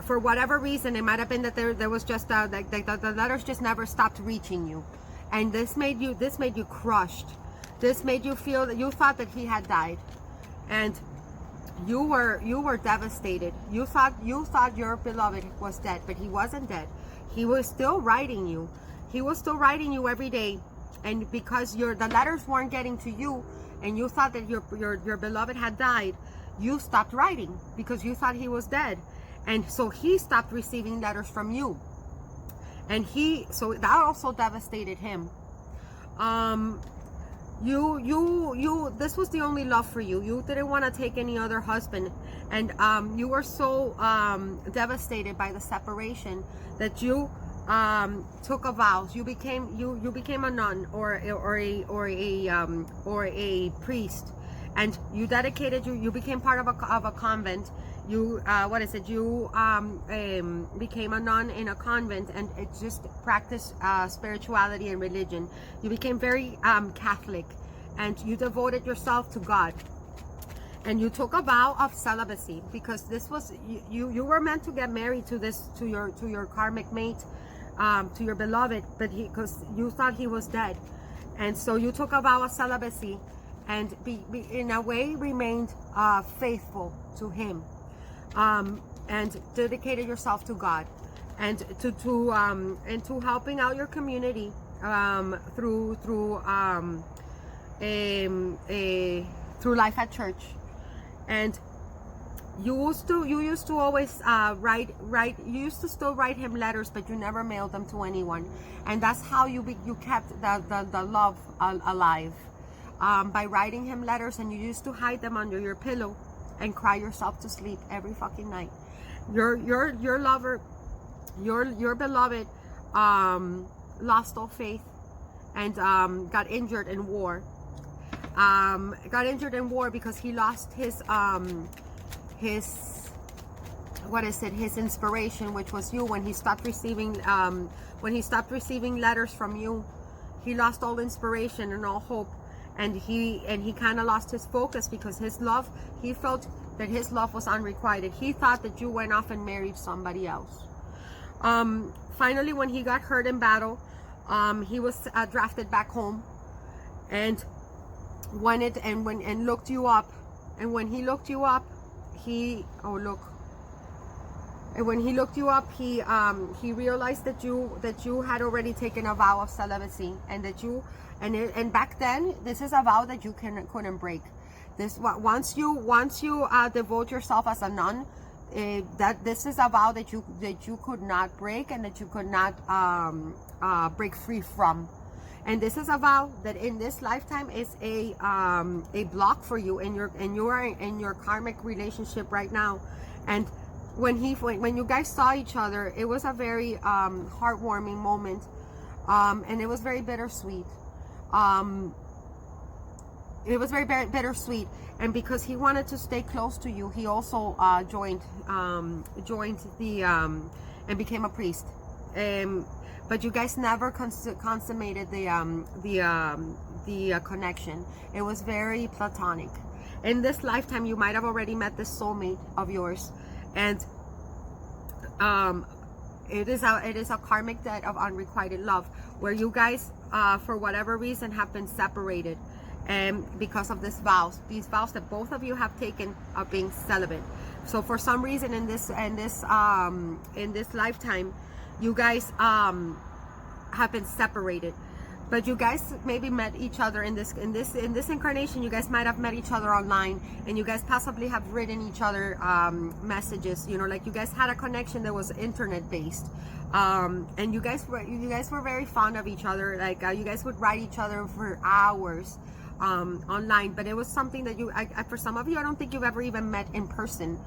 For whatever reason, it might have been that there was just like the letters just never stopped reaching you, and this made you crushed. This made you feel that you thought that he had died, and you were devastated. You thought your beloved was dead, but he wasn't dead. He was still writing you. He was still writing you every day. And because the letters weren't getting to you, and you thought that your beloved had died, you stopped writing because you thought he was dead, and so he stopped receiving letters from you, and so that also devastated him. This was the only love for you. You didn't want to take any other husband, and you were so devastated by the separation that you took a vow. You became a nun or a priest, and you dedicated, you became part of a convent. You became a nun in a convent, and it just practiced spirituality and religion. You became very Catholic, and you devoted yourself to God, and you took a vow of celibacy, because this was you were meant to get married to your karmic mate, to your beloved, but because you thought he was dead, and so you took a vow of celibacy, and in a way remained faithful to him, and dedicated yourself to God, and to helping out your community through life at church. And you used to always you used to still write him letters, but you never mailed them to anyone, and that's how you kept the love alive, by writing him letters, and you used to hide them under your pillow and cry yourself to sleep every fucking night. Your lover, your beloved, lost all faith, and got injured in war. Because he lost his inspiration, which was you. When he stopped receiving letters from you, he lost all inspiration and all hope, and he kind of lost his focus, because he felt that his love was unrequited. He thought that you went off and married somebody else. Finally, when he got hurt in battle, he was drafted back home, and looked you up, and when he looked you up, he realized that you had already taken a vow of celibacy, and back then, this is a vow that you couldn't break. Once you devote yourself as a nun, this is a vow that you could not break, and that you could not break free from. And this is a vow that in this lifetime is a block for you in your karmic relationship right now. And when you guys saw each other, it was a very heartwarming moment, and it was very bittersweet. It was very, very bittersweet, and because he wanted to stay close to you, he also joined the and became a priest. But you guys never consummated the connection. It was very platonic. In this lifetime, you might have already met the soulmate of yours, and it is a karmic debt of unrequited love, where you guys, for whatever reason, have been separated, and because of these vows that both of you have taken of being celibate. So for some reason in this lifetime, you guys have been separated, but you guys maybe met each other in this incarnation. You guys might have met each other online, and you guys possibly have written each other messages, like you guys had a connection that was internet based, and you guys were very fond of each other. Like you guys would write each other for hours, online, but it was something that for some of you, I don't think you've ever even met in person.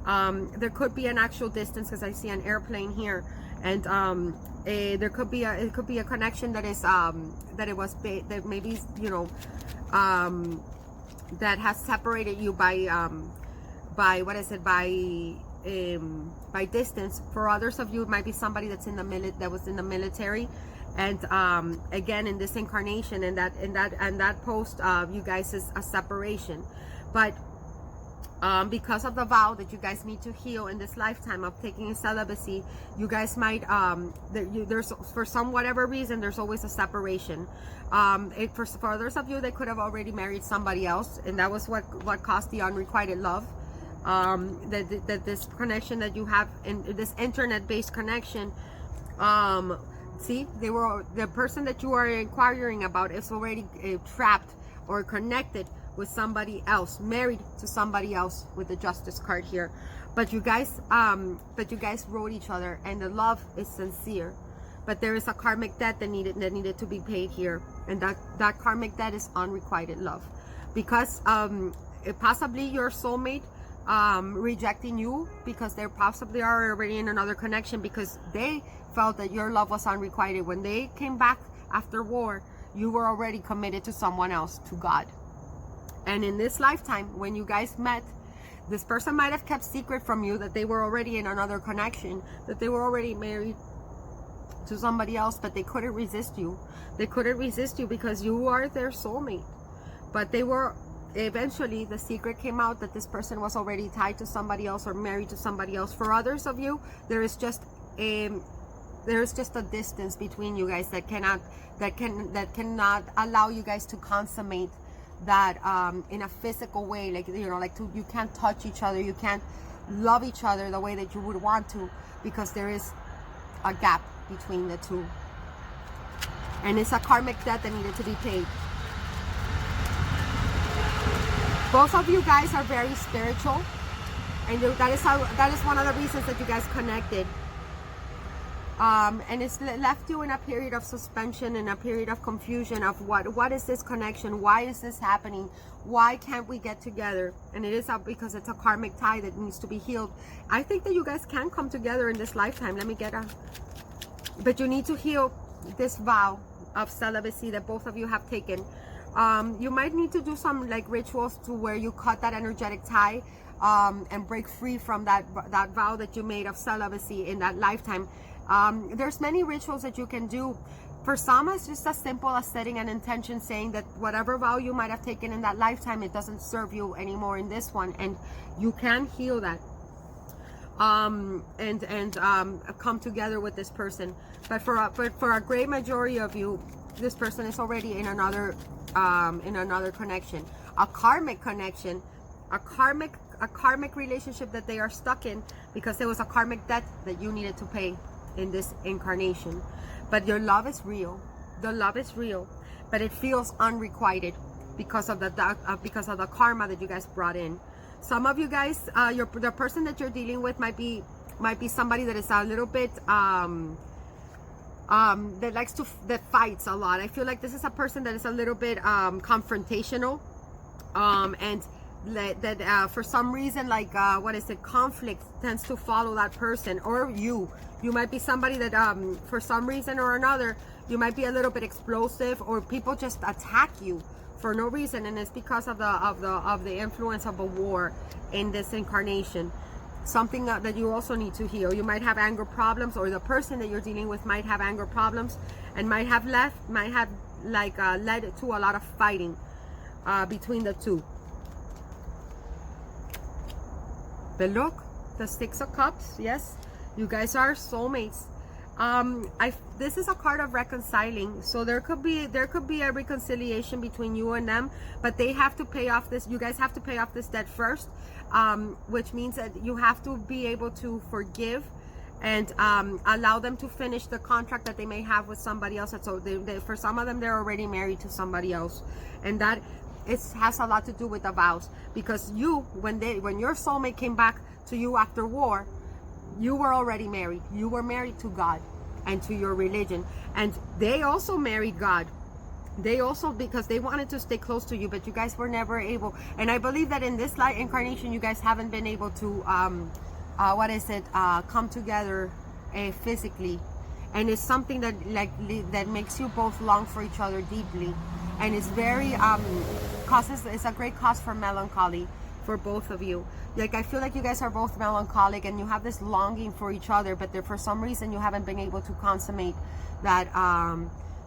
There could be an actual distance, because I see an airplane here, and there could be a connection that is that maybe, you know, that has separated you by what is it, by distance. For others of you, it might be somebody that's that was in the military, and again, in this incarnation, and that post of you guys is a separation. But because of the vow that you guys need to heal in this lifetime of taking celibacy, you guys might there's for some whatever reason, there's always a separation. For others of you, they could have already married somebody else, and that was what caused the unrequited love. That this connection that you have, in this internet-based connection, see, the person that you are inquiring about is already trapped or connected with somebody else, married to somebody else, with the Justice card here. But you guys wrote each other, and the love is sincere. But there is a karmic debt that needed to be paid here, and that karmic debt is unrequited love, because possibly your soulmate rejecting you because they possibly are already in another connection, because they felt that your love was unrequited. When they came back after war, you were already committed to someone else, to God. And in this lifetime, when you guys met, this person might have kept secret from you that they were already in another connection, that they were already married to somebody else, but they couldn't resist you. They couldn't resist you because you are their soulmate. But they were, eventually the secret came out that this person was already tied to somebody else or married to somebody else. For others of you, there is just a distance between you guys that cannot allow you guys to consummate that in a physical way, like, you know, you can't touch each other, you can't love each other the way that you would want to, because there is a gap between the two, and it's a karmic debt that needed to be paid. Both of you guys are very spiritual, and that is one of the reasons that you guys connected. And it's left you in a period of suspension, in a period of confusion of what is this connection? Why is this happening? Why can't we get together? And it is because it's a karmic tie that needs to be healed. I think that you guys can come together in this lifetime. But you need to heal this vow of celibacy that both of you have taken. You might need to do some rituals to where you cut that energetic tie and break free from that vow that you made of celibacy in that lifetime. There's many rituals that you can do. For some, it's just as simple as setting an intention, saying that whatever vow you might have taken in that lifetime, it doesn't serve you anymore in this one, and you can heal that. And come together with this person. But for a great majority of you, this person is already in another connection, a karmic connection, a karmic relationship that they are stuck in, because there was a karmic debt that you needed to pay in this incarnation. But your love is real. The love is real, but it feels unrequited because of the karma that you guys brought in. Some of you guys, the person that you're dealing with might be somebody that is a little bit that fights a lot. I feel like this is a person that is a little bit confrontational, and that for some reason, conflict tends to follow that person. Or you might be somebody that for some reason or another, you might be a little bit explosive, or people just attack you for no reason, and it's because of the influence of a war in this incarnation. Something that you also need to heal. You might have anger problems, or the person that you're dealing with might have anger problems, and might have led to a lot of fighting between the two. But look, the Six of Cups. Yes, you guys are soulmates. This is a card of reconciling, so there could be a reconciliation between you and them, but they have to pay off this. You guys have to pay off this debt first, which means that you have to be able to forgive and allow them to finish the contract that they may have with somebody else. And so for some of them, they're already married to somebody else, and that has a lot to do with the vows, because when your soulmate came back to you after war, you were already married. You were married to God and to your religion, and they also married God. They also, because they wanted to stay close to you, but you guys were never able. And I believe that in this life incarnation, you guys haven't been able to, come together physically. And it's something that that makes you both long for each other deeply. And it's very, it's a great cause for melancholy for both of you. Like, I feel like you guys are both melancholic and you have this longing for each other, but for some reason you haven't been able to consummate that,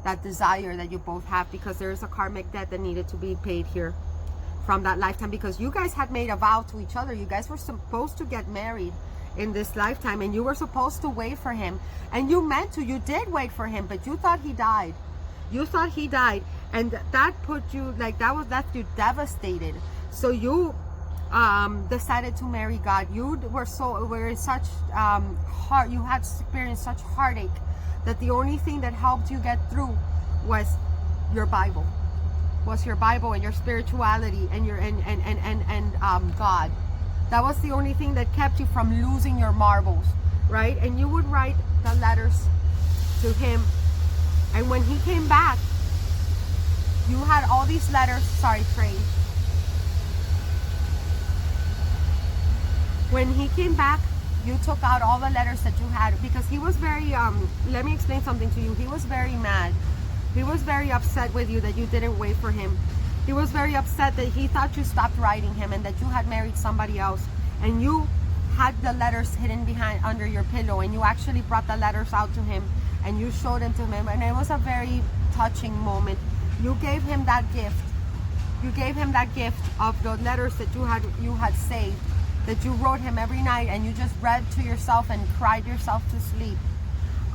that desire that you both have, because there is a karmic debt that needed to be paid here from that lifetime, because you guys had made a vow to each other. You guys were supposed to get married in this lifetime, and you were supposed to wait for him, and you meant to. You did wait for him, but you thought he died. You thought he died, and that put you, like, that left you devastated. So you decided to marry God. You were in such you had experienced such heartache that the only thing that helped you get through was your Bible, and your spirituality, and your God. That was the only thing that kept you from losing your marbles, right? And you would write the letters to him, and when he came back, you had all these letters. Sorry, train. When he came back, you took out all the letters that you had, because he was very, let me explain something to you. He was very mad. He was very upset with you that you didn't wait for him. He was very upset that he thought you stopped writing him and that you had married somebody else. And you had the letters hidden under your pillow, and you actually brought the letters out to him and you showed them to him. And it was a very touching moment. You gave him that gift. You gave him that gift of the letters that you had saved, that you wrote him every night, and you just read to yourself and cried yourself to sleep.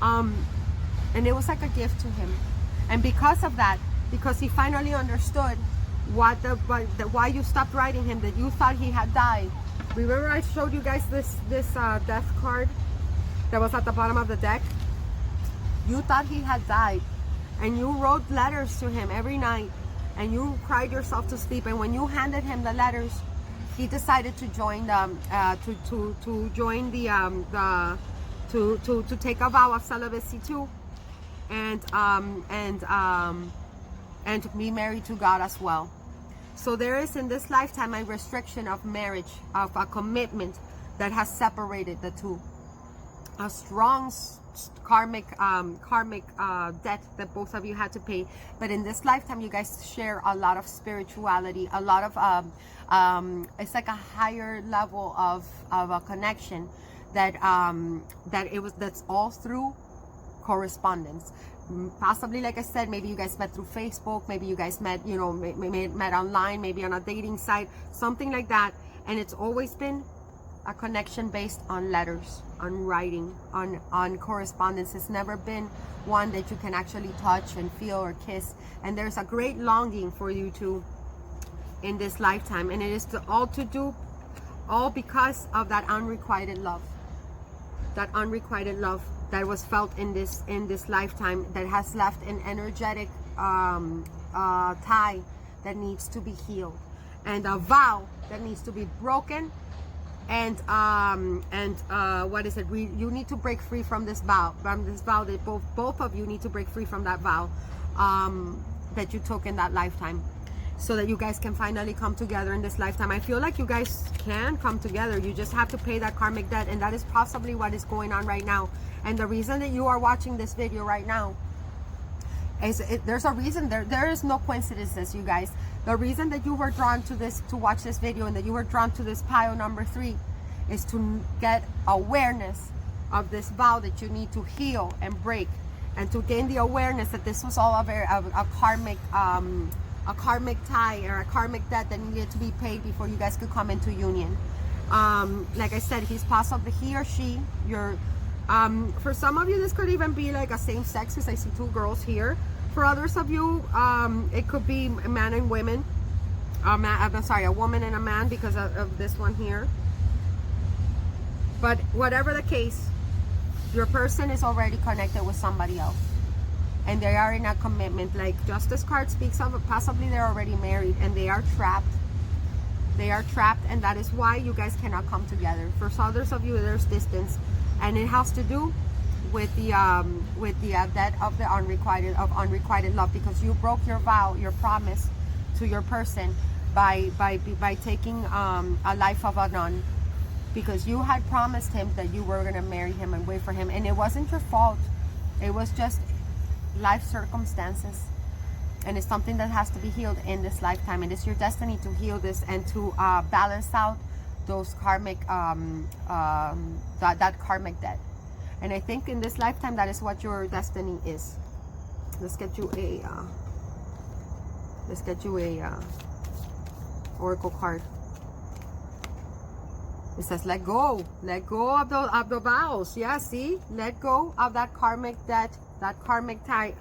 And it was like a gift to him. And because of that, because he finally understood why you stopped writing him, that you thought he had died. Remember I showed you guys this death card that was at the bottom of the deck? You thought he had died, and you wrote letters to him every night, and you cried yourself to sleep. And when you handed him the letters, he decided to join to take a vow of celibacy too, and to be married to God as well. So there is in this lifetime a restriction of marriage, of a commitment that has separated the two. A strong karmic debt that both of you had to pay. But in this lifetime, you guys share a lot of spirituality, a lot of it's like a higher level of a connection that's all through correspondence. Possibly, like I said, maybe you guys met through Facebook, maybe you guys met, met online, maybe on a dating site, something like that. And it's always been a connection based on letters, on writing, on correspondence. It's never been one that you can actually touch and feel or kiss. And there's a great longing for you two in this lifetime, and it is all because of that unrequited love. That unrequited love that was felt in this lifetime, that has left an energetic tie that needs to be healed, and a vow that needs to be broken. And you need to break free from this vow, that both of you need to break free from that vow that you took in that lifetime, so that you guys can finally come together in this lifetime. I feel like you guys can come together. You just have to pay that karmic debt, and that is possibly what is going on right now. And the reason that you are watching this video right now is there's a reason. There is no coincidences, you guys. The reason that you were drawn to watch this video, and that you were drawn to this pile number 3, is to get awareness of this vow that you need to heal and break, and to gain the awareness that this was all a karmic tie, or a karmic debt that needed to be paid before you guys could come into union. Like I said, he or she, for some of you, this could even be like a same sex, because I see 2 girls here. For others of you, it could be a man and women. A woman and a man, because of this one here. But whatever the case, your person is already connected with somebody else, and they are in a commitment. Like Justice card speaks of, possibly they're already married and they are trapped. They are trapped, and that is why you guys cannot come together. For others of you, there's distance, and it has to do debt of the unrequited love, because you broke your vow, your promise to your person by taking a life of a nun, because you had promised him that you were going to marry him and wait for him, and it wasn't your fault. It was just life circumstances, and it's something that has to be healed in this lifetime. And it's your destiny to heal this and to balance out those karmic that karmic debt. And I think in this lifetime, that is what your destiny is. Let's get you a oracle card. It says, let go of the vows. Yeah, see, let go of that karmic debt, that karmic tie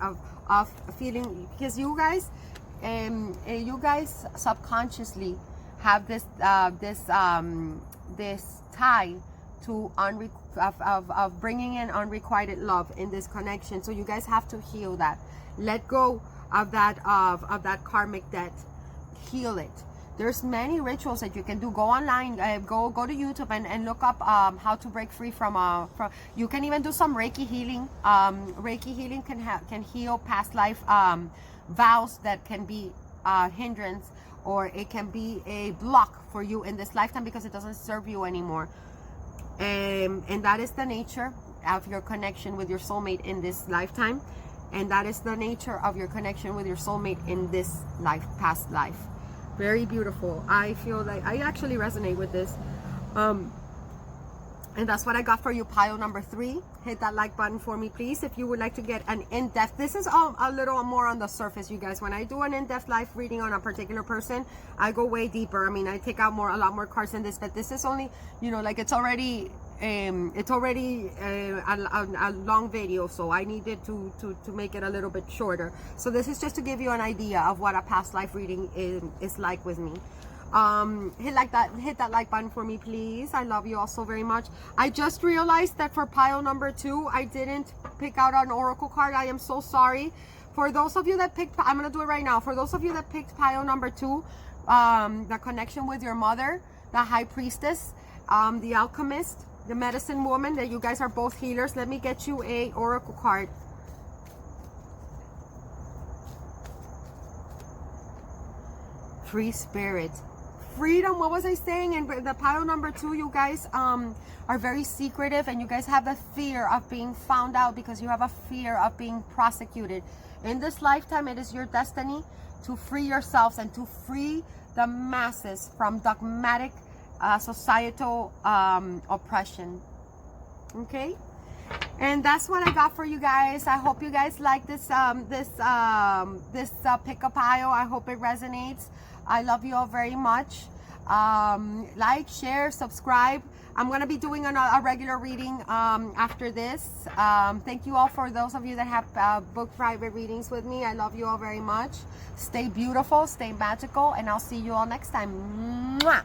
of feeling, because you guys subconsciously have this tie to of bringing in unrequited love in this connection. So you guys have to heal that. Let go of that karmic debt. Heal it. There's many rituals that you can do. Go online, go to YouTube and look up how to break free from. You can even do some Reiki healing. Reiki healing can heal past life vows that can be hindrance, or it can be a block for you in this lifetime because it doesn't serve you anymore. And that is the nature of your connection with your soulmate in this lifetime, and that is the nature of your connection with your soulmate in this past life. Very beautiful. I feel like I actually resonate with this. And that's what I got for you, pile number 3. Hit that like button for me, please, if you would like to get an in-depth. This is a little more on the surface, you guys. When I do an in-depth life reading on a particular person, I go way deeper. I mean, I take out a lot more cards than this, but this is only, like it's already a long video, so I needed to make it a little bit shorter. So this is just to give you an idea of what a past life reading is like with me. Hit that like button for me, please. I love you all so very much. I just realized that for pile number 2, I didn't pick out an oracle card. I am so sorry. For those of you that picked, I'm gonna do it right now. For those of you that picked pile number 2, the connection with your mother, the high priestess, the alchemist, the medicine woman, that you guys are both healers. Let me get you a oracle card. Free spirit. Freedom. What was I saying? And the pile number 2, you guys are very secretive, and you guys have a fear of being found out because you have a fear of being prosecuted. In this lifetime, it is your destiny to free yourselves and to free the masses from dogmatic societal oppression. Okay, and that's what I got for you guys. I hope you guys like this pick a pile. I hope it resonates. I love you all very much. Like, share, subscribe. I'm going to be doing a regular reading after this. Thank you all for those of you that have booked private readings with me. I love you all very much. Stay beautiful, stay magical, and I'll see you all next time. Mwah!